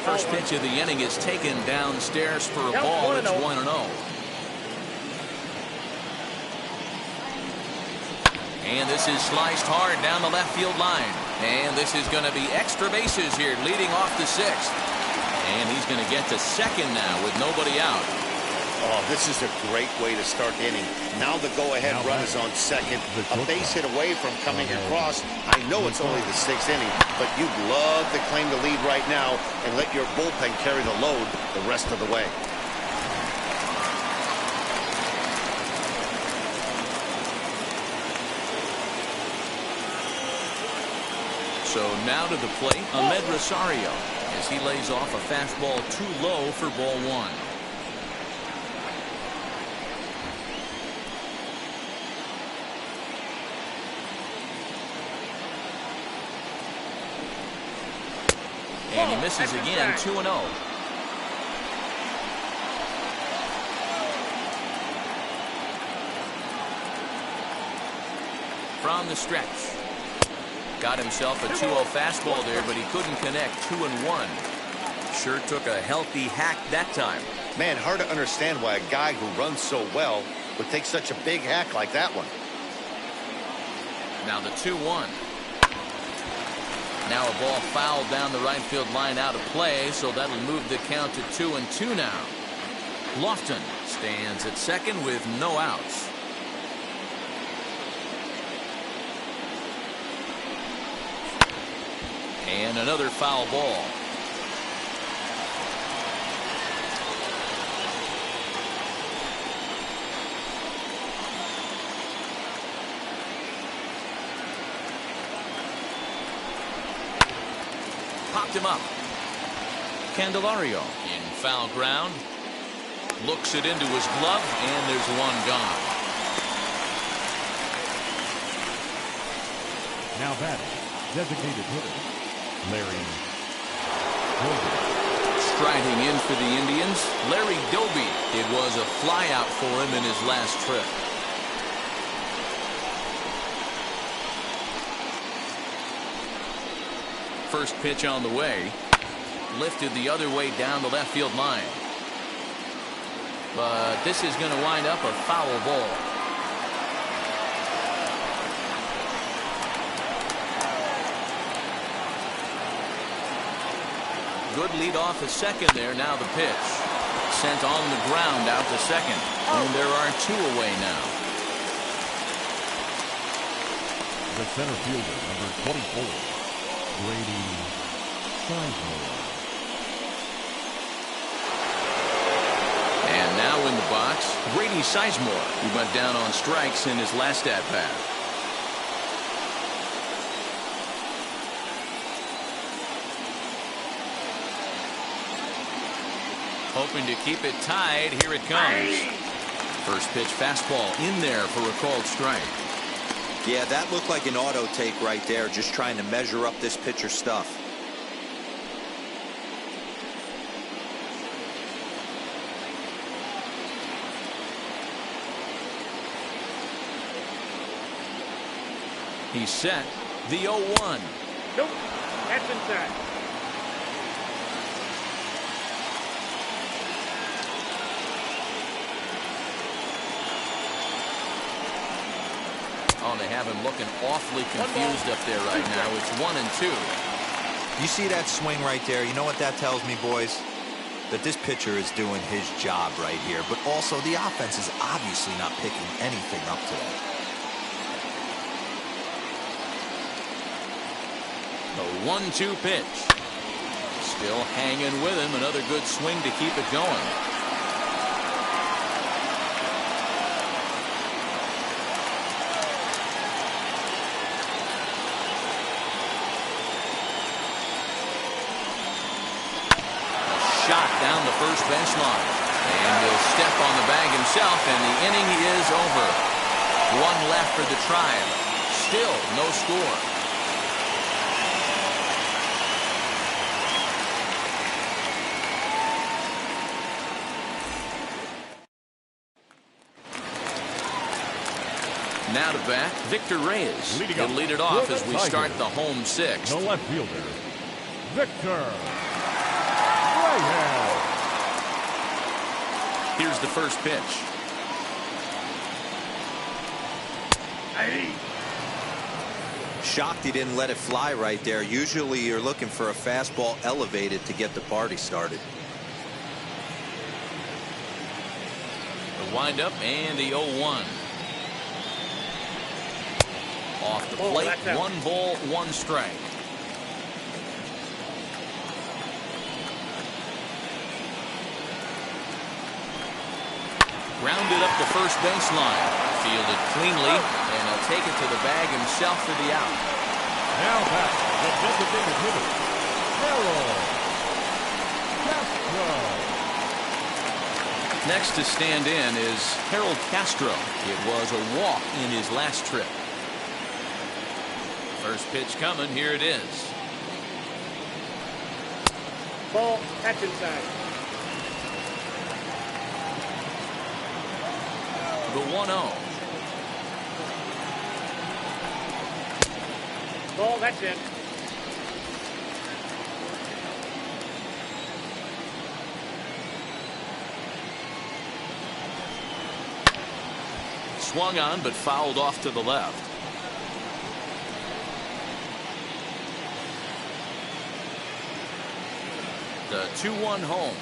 First pitch of the inning is taken downstairs for a ball. It's 1-0. And this is sliced hard down the left field line. And this is going to be extra bases here, leading off the 6th. And he's going to get to second now with nobody out. Oh, this is a great way to start the inning. Now the go-ahead run is on second. A base hit away from coming across. I know it's only the 6th inning, but you'd love to claim the lead right now and let your bullpen carry the load the rest of the way. So now to the plate, Ahmed Rosario, as he lays off a fastball too low for ball 1. And he misses again, 2-0. From the stretch. Got himself a 2-0 fastball there, but he couldn't connect. 2-1. Sure took a healthy hack that time. Man, hard to understand why a guy who runs so well would take such a big hack like that one. Now the 2-1. Now a ball fouled down the right field line out of play, so that'll move the count to 2-2 now. Lofton stands at second with no outs. And another foul ball. Popped him up. Candelario in foul ground. Looks it into his glove, and there's one gone. Now batting, designated hitter, Larry Golden. Striding in for the Indians, Larry Doby. It was a flyout for him in his last trip. First pitch on the way. Lifted the other way down the left field line. But this is going to wind up a foul ball. Good lead off at second there. Now the pitch. Sent on the ground out to second. And there are two away now. The center fielder, number 24, Grady Sizemore. And now in the box, Grady Sizemore, who went down on strikes in his last at-bat. Hoping to keep it tied. Here it comes. First pitch fastball in there for a called strike. Yeah, that looked like an auto take right there, just trying to measure up this pitcher's stuff. He's set. The 0-1. Nope. That's inside. Oh, they have him looking awfully confused up there right now. It's 1-2. You see that swing right there? You know what that tells me, boys? That this pitcher is doing his job right here. But also, the offense is obviously not picking anything up today. The 1-2 pitch. Still hanging with him. Another good swing to keep it going. Shot down the first baseline. And he'll step on the bag himself, and the inning is over. One left for the Tribe. Still no score. Now to bat, Victor Reyes. He'll lead it off as we start the home sixth. The left fielder, Victor Reyes. Here's the first pitch. Shocked he didn't let it fly right there. Usually you're looking for a fastball elevated to get the party started. The windup and the 0-1. Off the plate, 1 ball, 1 strike. Grounded up the first baseline. Fielded cleanly, and he'll take it to the bag himself for the out. Now back, the designated hitter, Harold Castro. Next to stand in is Harold Castro. It was a walk in his last trip. First pitch coming. Here it is. Ball. That's inside. The 1-0. Ball. That's in. Swung on, but fouled off to the left. The 2-1 home.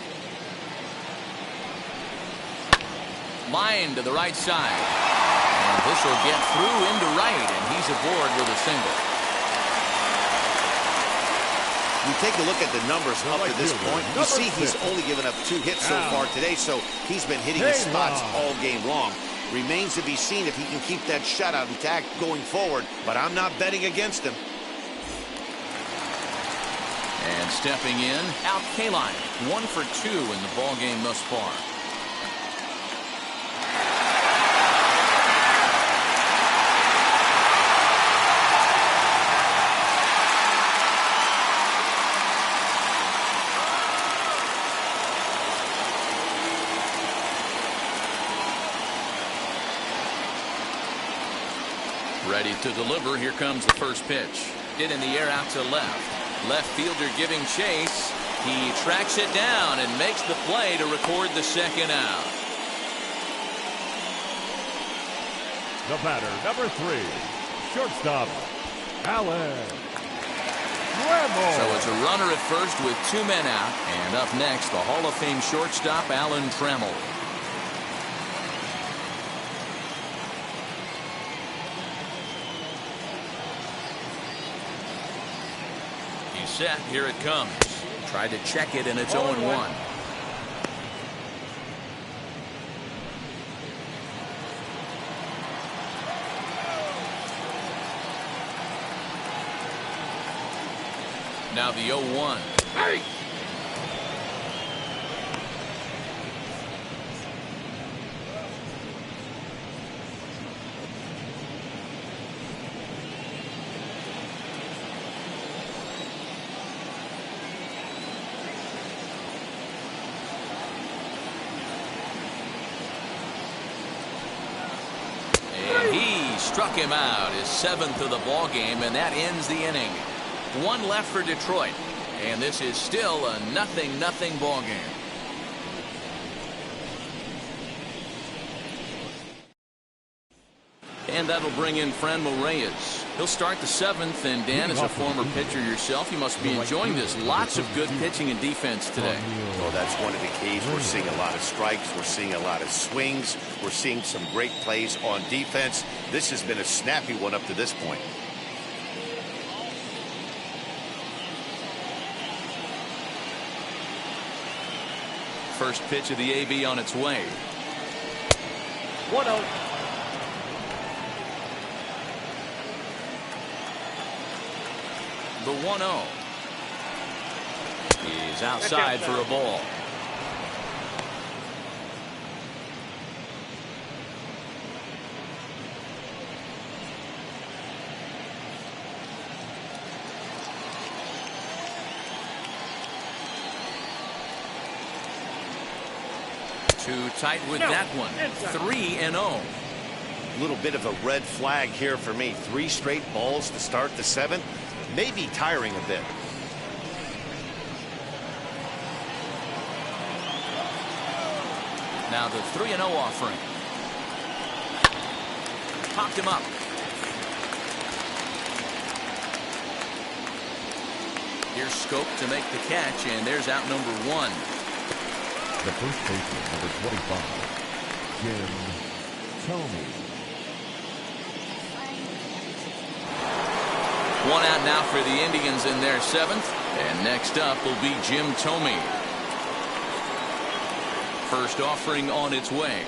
Line to the right side. And this will get through into right, and he's aboard with a single. You take a look at the numbers up to this point. You see he's only given up 2 hits so far today, so he's been hitting his spots all game long. Remains to be seen if he can keep that shutout intact going forward, but I'm not betting against him. And stepping in, Al Kaline, 1 for 2 in the ball game thus far. to deliver. Here comes the first pitch. Hit in the air out to left. Left fielder giving chase. He tracks it down and makes the play to record the second out. The batter, number 3, shortstop, Alan Trammell. So it's a runner at first with 2 men out. And up next, the Hall of Fame shortstop, Alan Trammell. He's set. Here it comes. Tried to check it, and it's 0-1. Now the 0-1. Hey! And he struck him out, his 7th of the ball game, and that ends the inning. 1 left for Detroit, and this is still a 0-0 ball game. And that'll bring in Franmil Reyes. He'll start the 7th, and Dan, as a former pitcher yourself, you must be enjoying this. Lots of good pitching and defense today. Well, that's one of the keys. We're seeing a lot of strikes. We're seeing a lot of swings. We're seeing some great plays on defense. This has been a snappy one up to this point. First pitch of the AB on its way. 1-0. The 1-0. He's outside for a ball. Too tight with that one. 3-0. A little bit of a red flag here for me. 3 straight balls to start the 7th. Maybe tiring a bit. Now the 3-0 offering. Popped him up. Here's Scope to make the catch, and there's out number 1. The first baseman, number 25, Jim Thome. 1 out now for the Indians in their 7th. And next up will be Jim Thome. First offering on its way.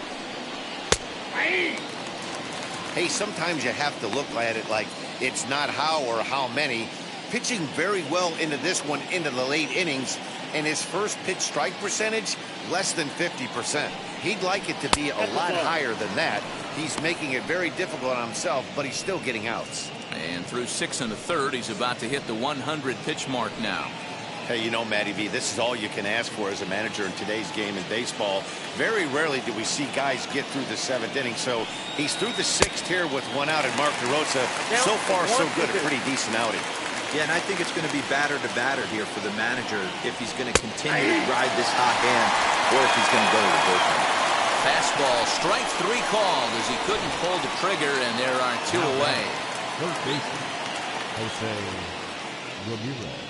Hey, sometimes you have to look at it like it's not how or how many. Pitching very well into this one, into the late innings, and his first pitch strike percentage, less than 50%. He'd like it to be a lot higher than that. He's making it very difficult on himself, but he's still getting outs. And through 6 1/3, he's about to hit the 100 pitch mark now. Hey, you know, Matty V, this is all you can ask for as a manager in today's game in baseball. Very rarely do we see guys get through the 7th inning. So he's through the 6th here with 1 out, and Mark DeRosa, so far so good, a pretty decent outing. Yeah, and I think it's going to be batter to batter here for the manager if he's going to continue to ride this hot hand or if he's going to go to the bullpen. Fastball, strike 3 called as he couldn't pull the trigger, and there are 2 away. First baseman, Jose Ramirez.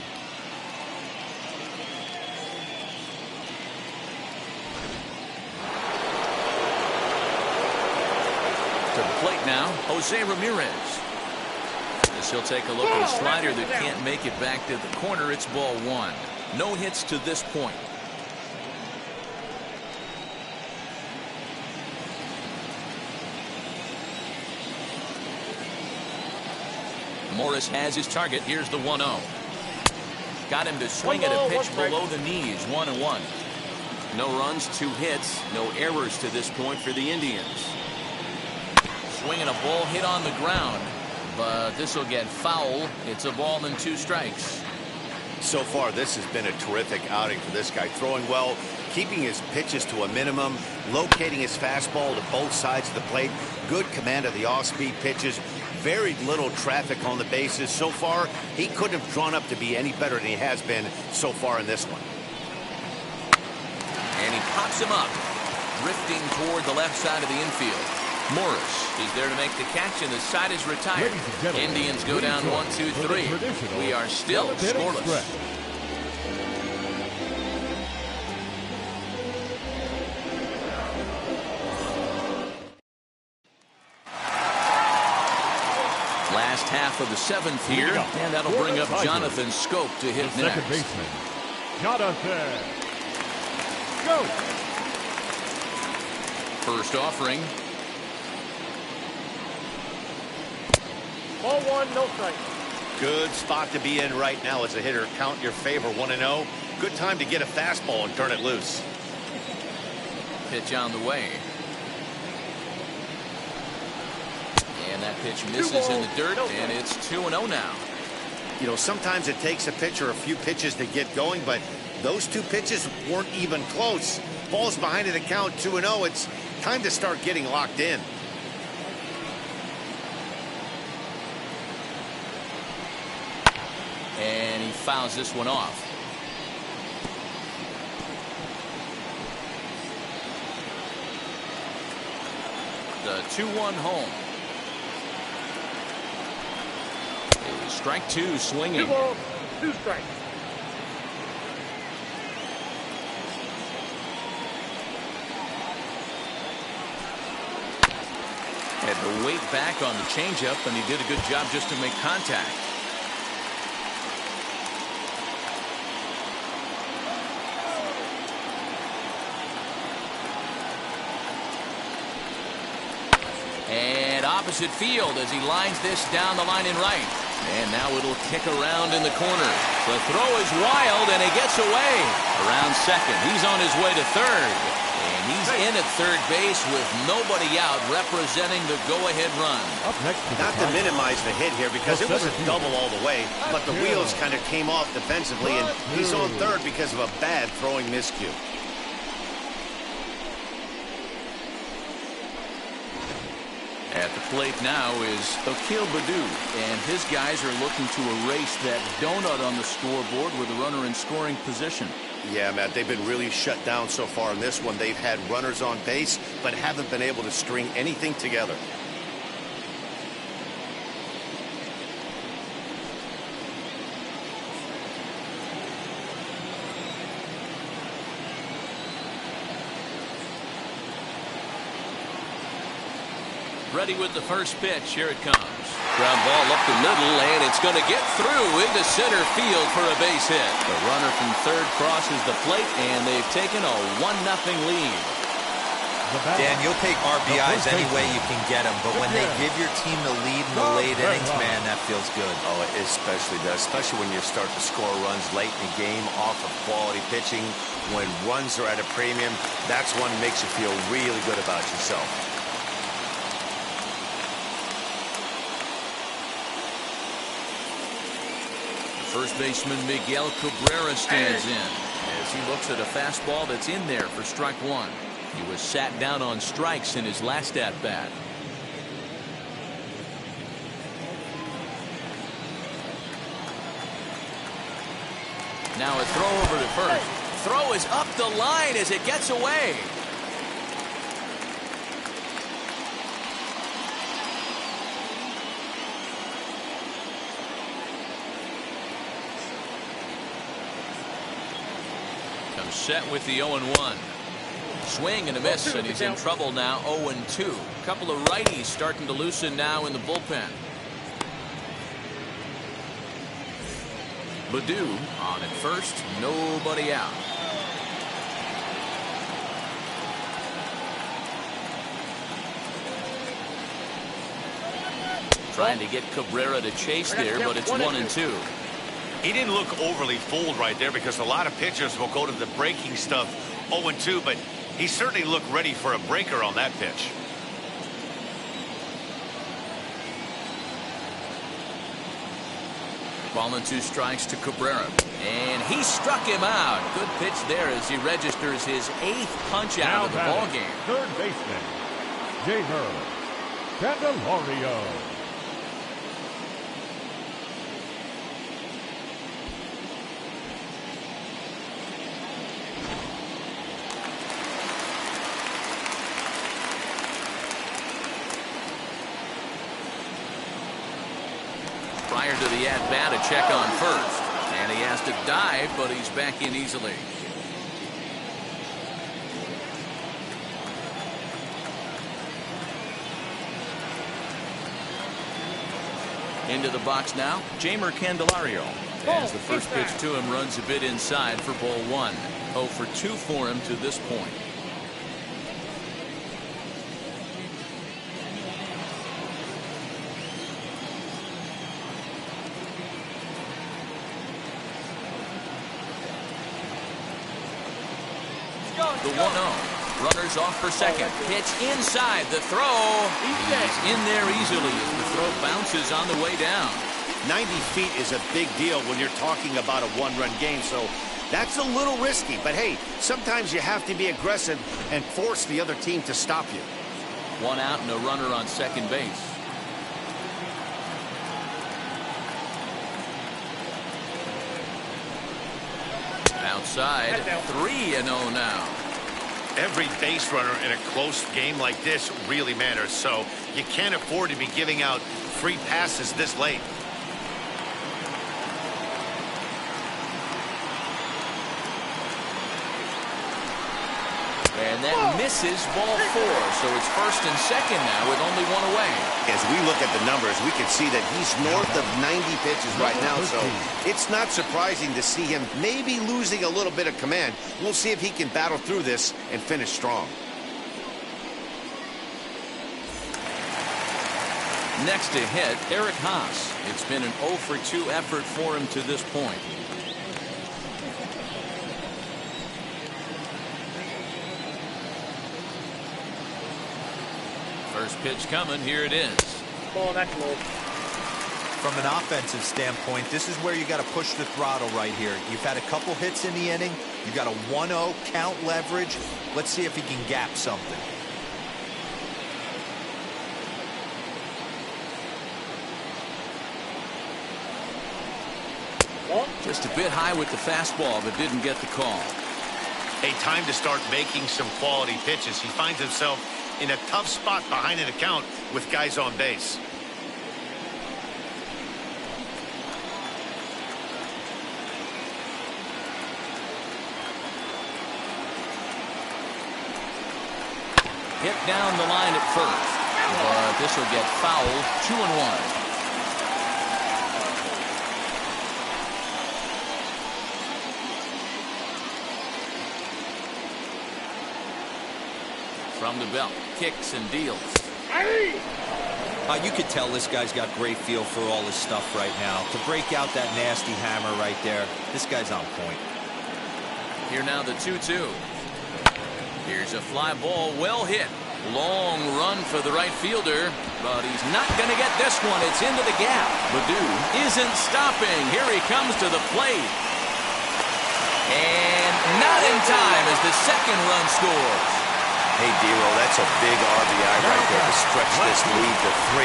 To the plate now, Jose Ramirez. As he'll take a look at a slider that can't make it back to the corner. It's ball 1. No hits to this point. Morris has his target. Here's the 1-0. Got him to swing at a pitch below the knees. 1-1. No runs, 2 hits, no errors to this point for the Indians. Swinging a ball hit on the ground, but this will get foul. It's a ball and 2 strikes. So far, this has been a terrific outing for this guy. Throwing well, keeping his pitches to a minimum, locating his fastball to both sides of the plate, good command of the off-speed pitches, very little traffic on the bases so far. He couldn't have drawn up to be any better than he has been so far in this one. And he pops him up, drifting toward the left side of the infield. Morris is there to make the catch, and the side is retired. Indians go down 1-2-3. We are still scoreless. Last half of the seventh here, and that'll bring up Jonathan Scope to hit next. Second baseman, Jonathan Scope. First offering. Ball one, no strike. Good spot to be in right now as a hitter. Count your favor, 1-0. Good time to get a fastball and turn it loose. Pitch on the way. And that pitch misses in the dirt, and it's 2-0 now. You know, sometimes it takes a pitcher a few pitches to get going, but those two pitches weren't even close. Ball's behind at the count, 2-0. It's time to start getting locked in. And he fouls this one off. The 2-1 home. Strike two, swinging. 2 balls, 2 strikes. Had to wait back on the changeup, and he did a good job just to make contact. And opposite field as he lines this down the line in right. And now it'll kick around in the corner. The throw is wild, and it gets away. Around second. He's on his way to third. And he's in at third base with nobody out, representing the go-ahead run. Up next to Not to minimize the hit here because it was a double all the way, but the wheels kind of came off defensively, and he's on third because of a bad throwing miscue. At the plate now is Akil Baddoo, and his guys are looking to erase that donut on the scoreboard with a runner in scoring position. Yeah, Matt, they've been really shut down so far in this one. They've had runners on base, but haven't been able to string anything together. Ready with the first pitch. Here it comes. Ground ball up the middle, and it's going to get through into center field for a base hit. The runner from third crosses the plate, and they've taken a 1-0 lead. Dan, you'll take RBIs any way you can get them, but when they give your team the lead in the late innings, man, that feels good. Oh, it especially does, especially when you start to score runs late in the game off of quality pitching. When runs are at a premium, that's one that makes you feel really good about yourself. First baseman Miguel Cabrera stands in as he looks at a fastball that's in there for strike one. He was sat down on strikes in his last at-bat. Now a throw over to first. Throw is up the line as it gets away. Set with the 0-1. Swing and a miss, and he's in trouble now. 0-2. Couple of righties starting to loosen now in the bullpen. Baddoo on at first, nobody out. Trying to get Cabrera to chase there, but it's 1-2. He didn't look overly fooled right there because a lot of pitchers will go to the breaking stuff 0-2, but he certainly looked ready for a breaker on that pitch. Ball and 2 strikes to Cabrera, and he struck him out. Good pitch there as he registers his 8th punch out of the ballgame. Third baseman, Jamer Candelario. into the at-bat to check on first. And he has to dive, but he's back in easily. Into the box now, Jamer Candelario. As the first pitch to him runs a bit inside for ball one. 0 for 2 for him to this point. The 1-0. Runners off for second. Pitch inside. The throw. He's in there easily as the throw bounces on the way down. 90 feet is a big deal when you're talking about a one-run game, so that's a little risky. But hey, sometimes you have to be aggressive and force the other team to stop you. 1 out and a runner on second base. Outside, 3-0 now. Every base runner in a close game like this really matters, so you can't afford to be giving out free passes this late. And that misses ball 4, so it's first and second now with only 1 away. As we look at the numbers, we can see that he's north of 90 pitches right now, so it's not surprising to see him maybe losing a little bit of command. We'll see if he can battle through this and finish strong. Next to hit, Eric Haas. It's been an 0 for 2 effort for him to this point. First pitch coming. Here it is. Ball next low. From an offensive standpoint, this is where you got to push the throttle right here. You've had a couple hits in the inning. You got a 1-0 count leverage. Let's see if he can gap something. Just a bit high with the fastball, but didn't get the call. A time to start making some quality pitches. He finds himself in a tough spot behind an account with guys on base. Hit down the line at first, but this will get fouled. 2-1. From the belt, kicks and deals. You could tell this guy's got great feel for all this stuff right now. To break out that nasty hammer right there, this guy's on point. Here now the 2-2. Here's a fly ball, well hit. Long run for the right fielder, but he's not going to get this one. It's into the gap. Baddoo isn't stopping. Here he comes to the plate. And not in time as the second run scores. Hey, Dero, that's a big RBI right there to stretch this lead to 3.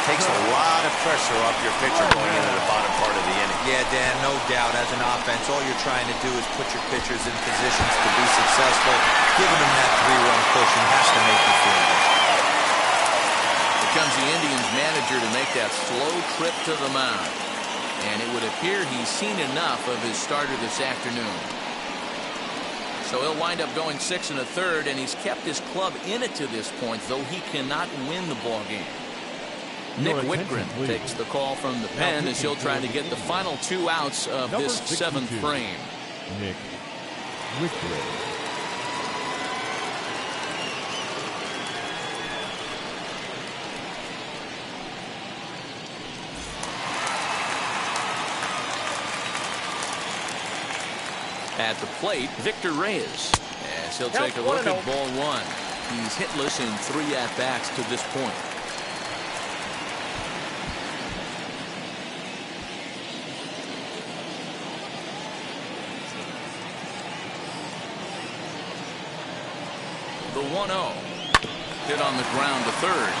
Takes a lot of pressure off your pitcher going into the bottom part of the inning. Yeah, Dan, no doubt. As an offense, all you're trying to do is put your pitchers in positions to be successful. Giving them that 3-run push and has to make them feel good. Here comes the Indians manager to make that slow trip to the mound. And it would appear he's seen enough of his starter this afternoon. So he'll wind up going 6 1/3, and he's kept his club in it to this point, though he cannot win the ball game. Nick Whitgren takes the call from the pen as he'll try to get the final 2 outs of this 7th frame. Nick Whitgren. At the plate, Victor Reyes, as he'll take a look at ball 1. He's hitless in 3 at-bats to this point. The 1-0. Hit on the ground to third.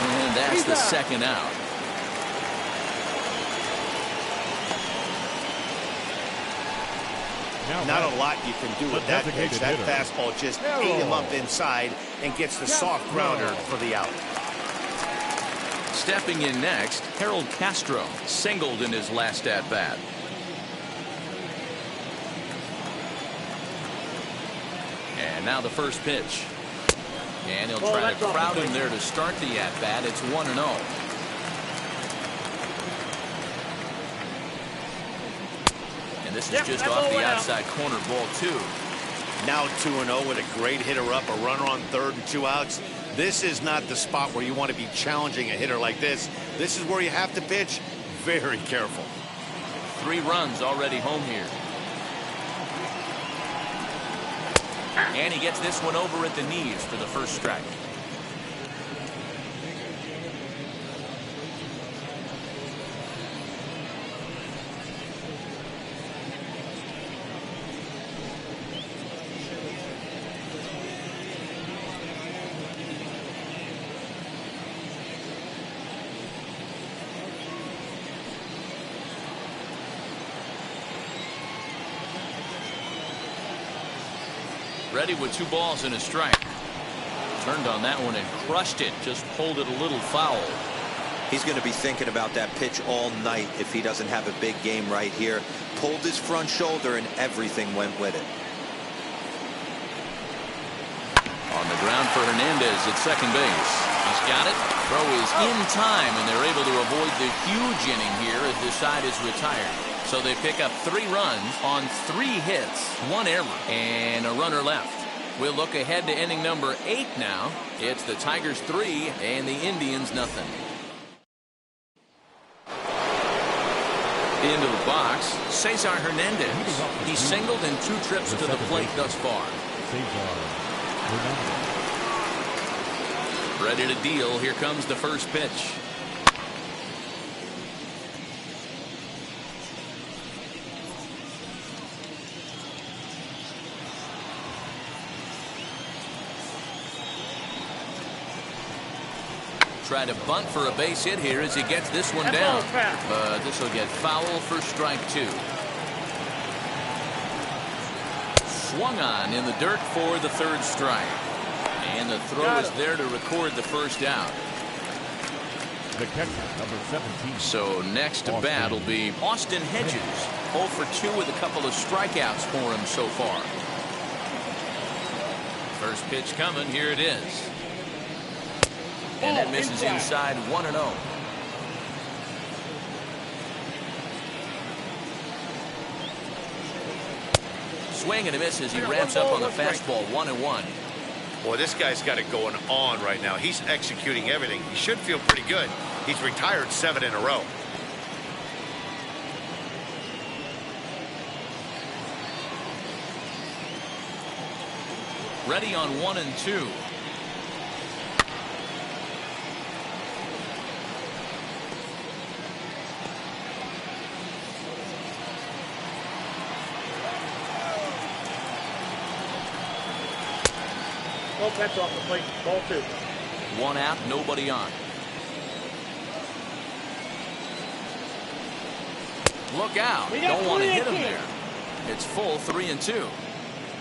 And that's the second out. Not a lot you can do with that pitch. That fastball just ate him up inside and gets the soft grounder for the out. Stepping in next, Harold Castro singled in his last at bat. And now the first pitch. And he'll try to crowd him there to start the at bat. It's 1-0. And this is just off the outside corner, ball 2. Now 2-0 with a great hitter up, a runner on third and 2 outs. This is not the spot where you want to be challenging a hitter like this. This is where you have to pitch very careful. 3 runs already home here. And he gets this one over at the knees for the first strike. Ready with 2 balls and a strike. Turned on that one and crushed it. Just pulled it a little foul. He's going to be thinking about that pitch all night if he doesn't have a big game right here. Pulled his front shoulder and everything went with it. On the ground for Hernandez at second base. He's got it. Throw is in time, and they're able to avoid the huge inning here as the side is retired. So they pick up 3 runs on 3 hits, 1 error, and a runner left. We'll look ahead to inning number 8 now. It's the Tigers 3 and the Indians nothing. Into the box, Cesar Hernandez. He's singled in 2 trips to the plate thus far. Ready to deal. Here comes the first pitch. Try to bunt for a base hit here as he gets this one down. But this will get foul for strike 2. Swung on in the dirt for the 3rd strike. And the throw is there to record the first out. The catcher, number 17. So next to bat will be Austin Hedges. 0 for 2 with a couple of strikeouts for him so far. First pitch coming. Here it is. And that misses inside 1-0. Swing and a miss as he ramps up on the fastball. 1-1. Boy, this guy's got it going on right now. He's executing everything. He should feel pretty good. He's retired 7 in a row. Ready on 1 and 2. No pets off the plate. Ball 2. 1 out, nobody on. Look out. Don't want to hit him there. It's full 3 and 2.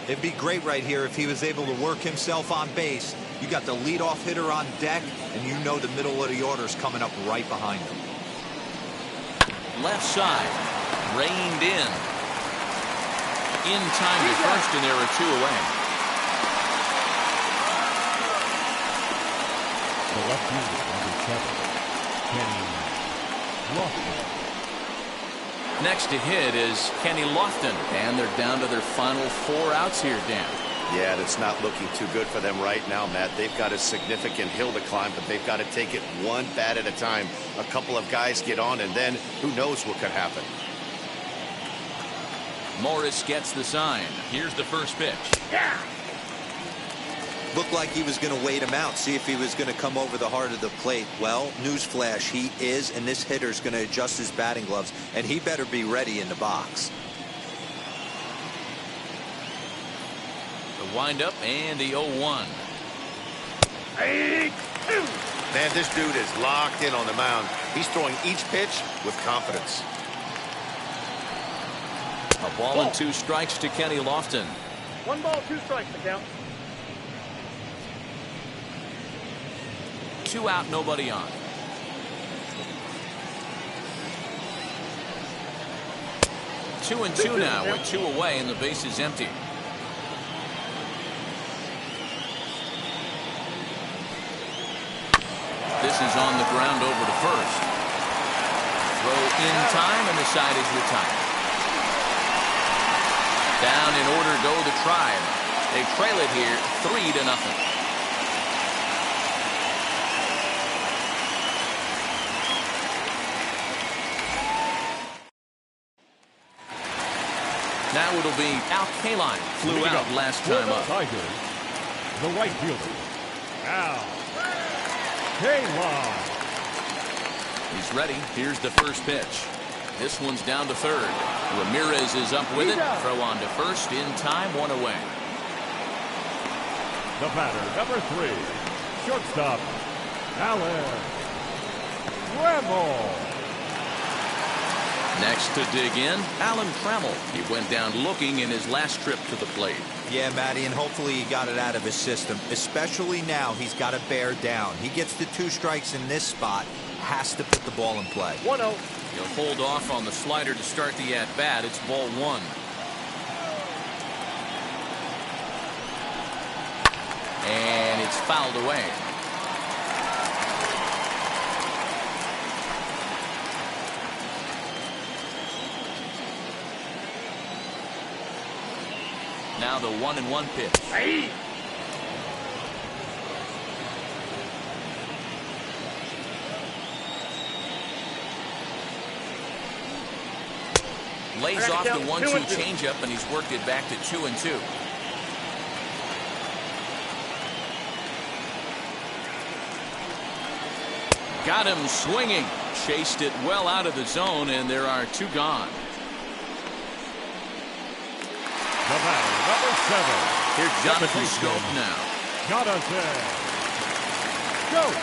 It'd be great right here if he was able to work himself on base. You got the leadoff hitter on deck, and you know the middle of the order is coming up right behind him. Left side. Reined in. In time to first, and there are 2 away. The left-hander, number 7, Kenny Lofton. Next to hit is Kenny Lofton, and they're down to their final 4 outs here, Dan. Yeah, that's not looking too good for them right now, Matt. They've got a significant hill to climb, but they've got to take it 1 bat at a time. A couple of guys get on, and then who knows what could happen. Morris gets the sign. Here's the first pitch. Yeah. Looked like he was going to wait him out, see if he was going to come over the heart of the plate. Well, newsflash, he is, and this hitter's going to adjust his batting gloves, and he better be ready in the box. The windup and the 0-1. Man, this dude is locked in on the mound. He's throwing each pitch with confidence. A ball and 2 strikes to Kenny Lofton. 1 ball, 2 strikes to count. 2 out, nobody on. 2-2 now with 2 away and the base is empty. This is on the ground over to first. Throw in time and the side is retired. Down in order go the Tribe. They trail it here 3-0. Now it'll be Al Kaline. Flew out last time up. Tigers, the right fielder, Al Kaline. He's ready. Here's the first pitch. This one's down to third. Ramirez is up with it. Throw on to first in time, 1 away. The batter, number 3, shortstop, Alan Trammell. Next to dig in, Alan Trammell. He went down looking in his last trip to the plate. Yeah, Matty, and hopefully he got it out of his system. Especially now, he's got to bear down. He gets the 2 strikes in this spot, has to put the ball in play. 1-0. He'll hold off on the slider to start the at-bat. It's ball 1. And it's fouled away. Now the 1-1 pitch. Hey. Lays off the 1-2 changeup, and he's worked it back to 2-2. Got him swinging. Chased it well out of the zone, and there are 2 gone. The batter, number 7. Here's Jonathan Scope now. Jonathan Scope.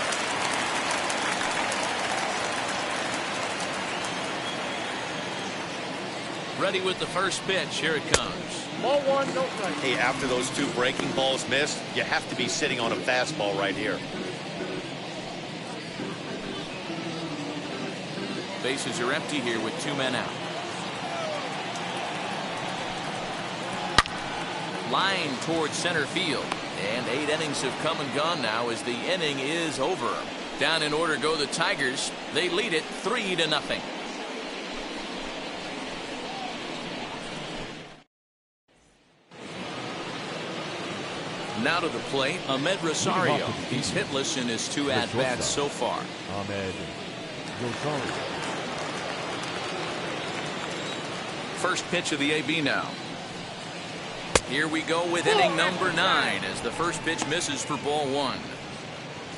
Ready with the first pitch. Here it comes. Ball 1, no strike. Hey, after those 2 breaking balls missed, you have to be sitting on a fastball right here. Bases are empty here with 2 men out. Line towards center field. And 8 innings have come and gone now as the inning is over. Down in order go the Tigers. They lead it 3-0. Now to the plate, Ahmed Rosario. He's hitless in his 2 at-bats so far. Ahmed Rosario. First pitch of the AB now. Here we go with inning number 9 as the first pitch misses for ball 1.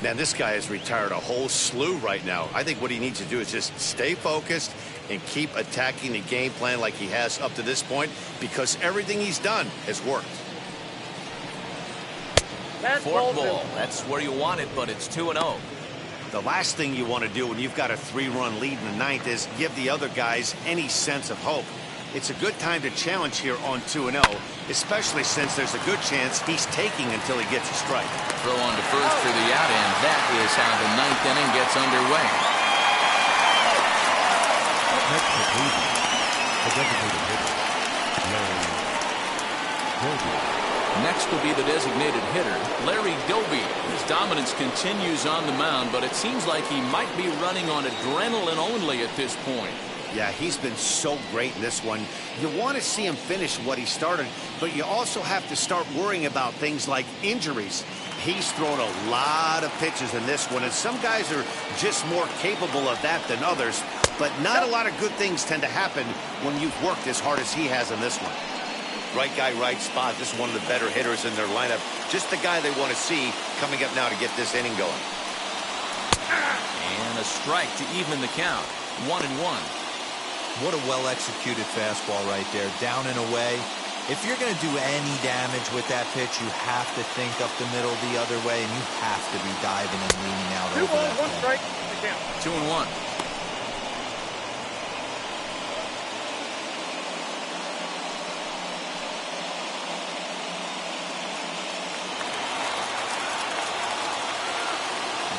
Man, this guy has retired a whole slew right now. I think what he needs to do is just stay focused and keep attacking the game plan like he has up to this point, because everything he's done has worked. Fourth ball. That's where you want it, but it's 2-0. The last thing you want to do when you've got a 3-run lead in the 9th is give the other guys any sense of hope. It's a good time to challenge here on 2-0, especially since there's a good chance he's taking until he gets a strike. Throw on to first for the out, and that is how the 9th inning gets underway. Next to Cleveland, the designated hitter, Larry Doby. Next will be the designated hitter, Larry Doby. His dominance continues on the mound, but it seems like he might be running on adrenaline only at this point. Yeah, he's been so great in this one. You want to see him finish what he started, but you also have to start worrying about things like injuries. He's thrown a lot of pitches in this one, and some guys are just more capable of that than others, but not a lot of good things tend to happen when you've worked as hard as he has in this one. Right guy, right spot. This is one of the better hitters in their lineup. Just the guy they want to see coming up now to get this inning going. And a strike to even the count. 1-1. What a well-executed fastball right there, down and away. If you're going to do any damage with that pitch, you have to think up the middle the other way, and you have to be diving and leaning out 2 over balls, that 1 strike. The count. 2-1.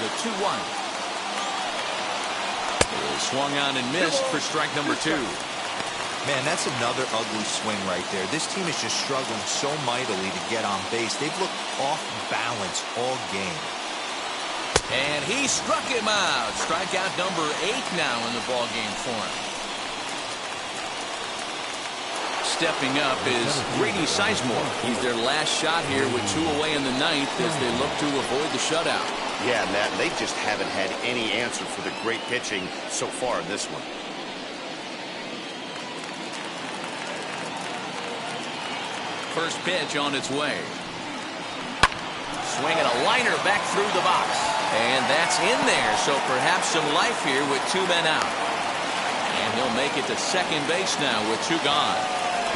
The 2-1. Swung on and missed for strike number 2. Man, that's another ugly swing right there. This team is just struggling so mightily to get on base. They've looked off balance all game. And he struck him out. Strikeout number 8 now in the ballgame for him. Stepping up is Grady Sizemore. He's their last shot here with 2 away in the 9th as they look to avoid the shutout. Yeah, Matt, they just haven't had any answer for the great pitching so far in this one. First pitch on its way. Swinging a liner back through the box. And that's in there, so perhaps some life here with 2 men out. And he'll make it to second base now with 2 gone.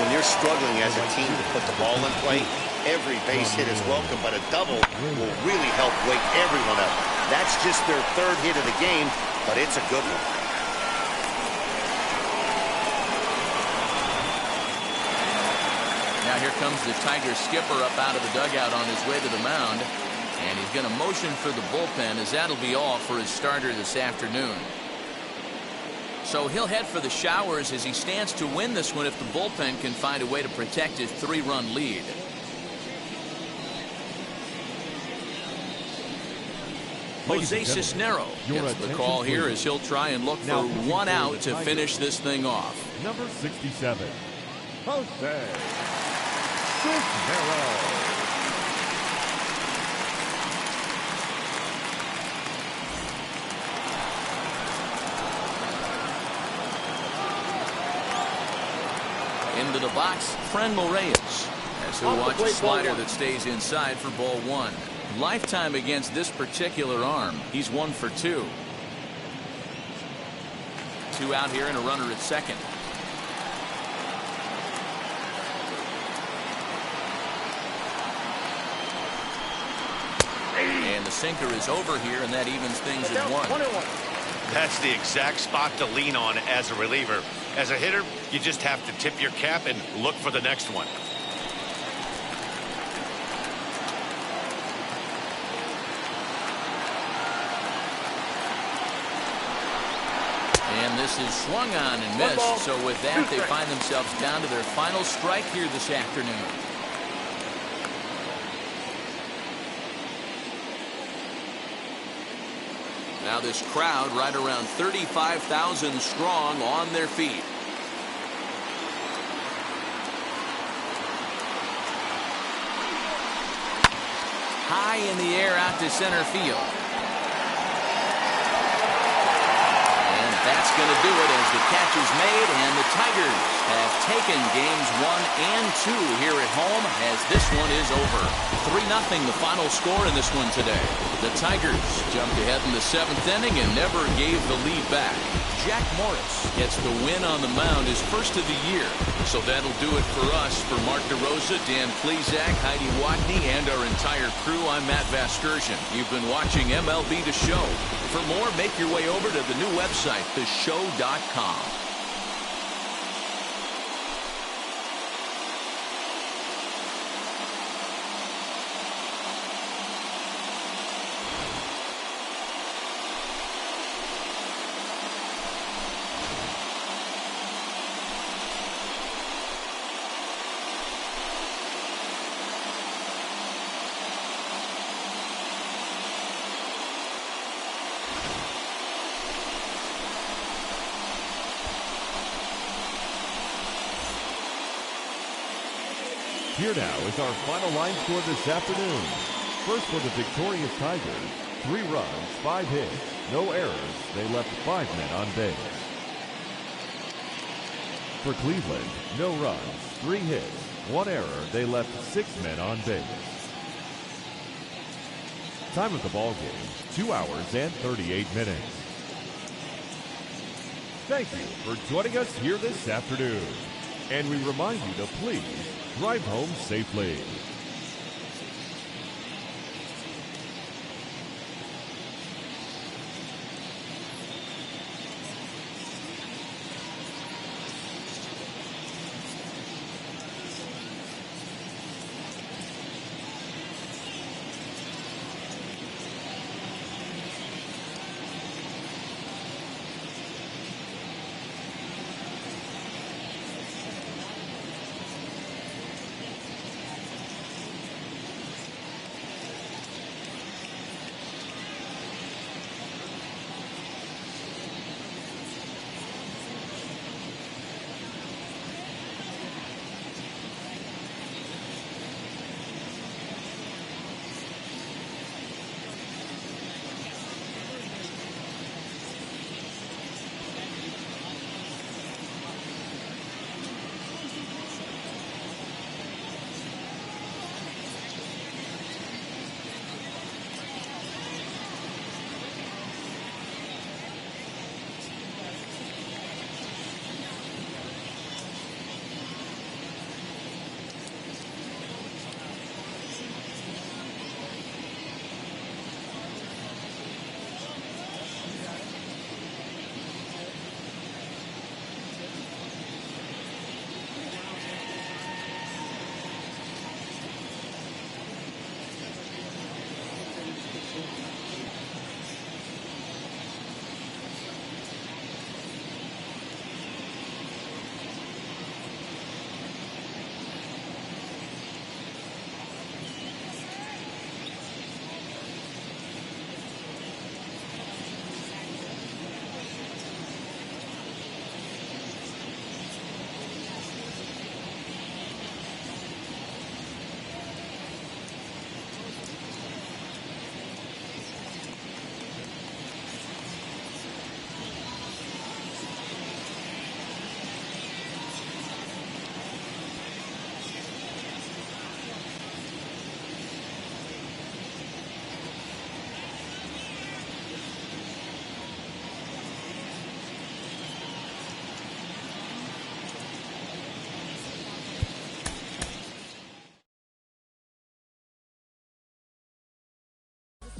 When you're struggling as a team to put the ball in play, every base hit is welcome, but a double will really help wake everyone up. That's just their 3rd hit of the game, but it's a good one. Now here comes the Tigers skipper up out of the dugout on his way to the mound. And he's going to motion for the bullpen as that'll be all for his starter this afternoon. So he'll head for the showers as he stands to win this one if the bullpen can find a way to protect his 3-run lead. Jose Cisnero gets the call here as he'll try and look for 1 out to finish this thing off. Number 67, Jose Cisnero. Into the box, Franmil Reyes, as he'll watch a slider that stays inside for ball 1. Lifetime against this particular arm. He's 1 for 2. 2 out here and a runner at second. And the sinker is over here, and that evens things at 1. That's the exact spot to lean on as a reliever. As a hitter, you just have to tip your cap and look for the next one. And this is swung on and missed. So with that, they find themselves down to their final strike here this afternoon. Now this crowd right around 35,000 strong on their feet. High in the air out to center field. And that's going to do it as the catch is made, and the Tigers have taken games 1 and 2 here at home as this one is over. 3-0 the final score in this one today. The Tigers jumped ahead in the 7th inning and never gave the lead back. Jack Morris gets the win on the mound, his first of the year. So that'll do it for us. For Mark DeRosa, Dan Plezak, Heidi Watney, and our entire crew, I'm Matt Vasgersian. You've been watching MLB The Show. For more, make your way over to the new website, theshow.com. Here now is our final line score this afternoon. First for the victorious Tigers, 3 runs, 5 hits, no errors. They left 5 men on base. For Cleveland, no runs, 3 hits, 1 error. They left 6 men on base. Time of the ball game, 2 hours and 38 minutes. Thank you for joining us here this afternoon. And we remind you to please drive home safely.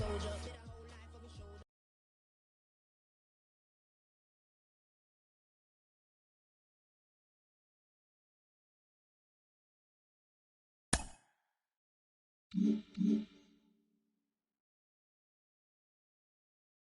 soldier.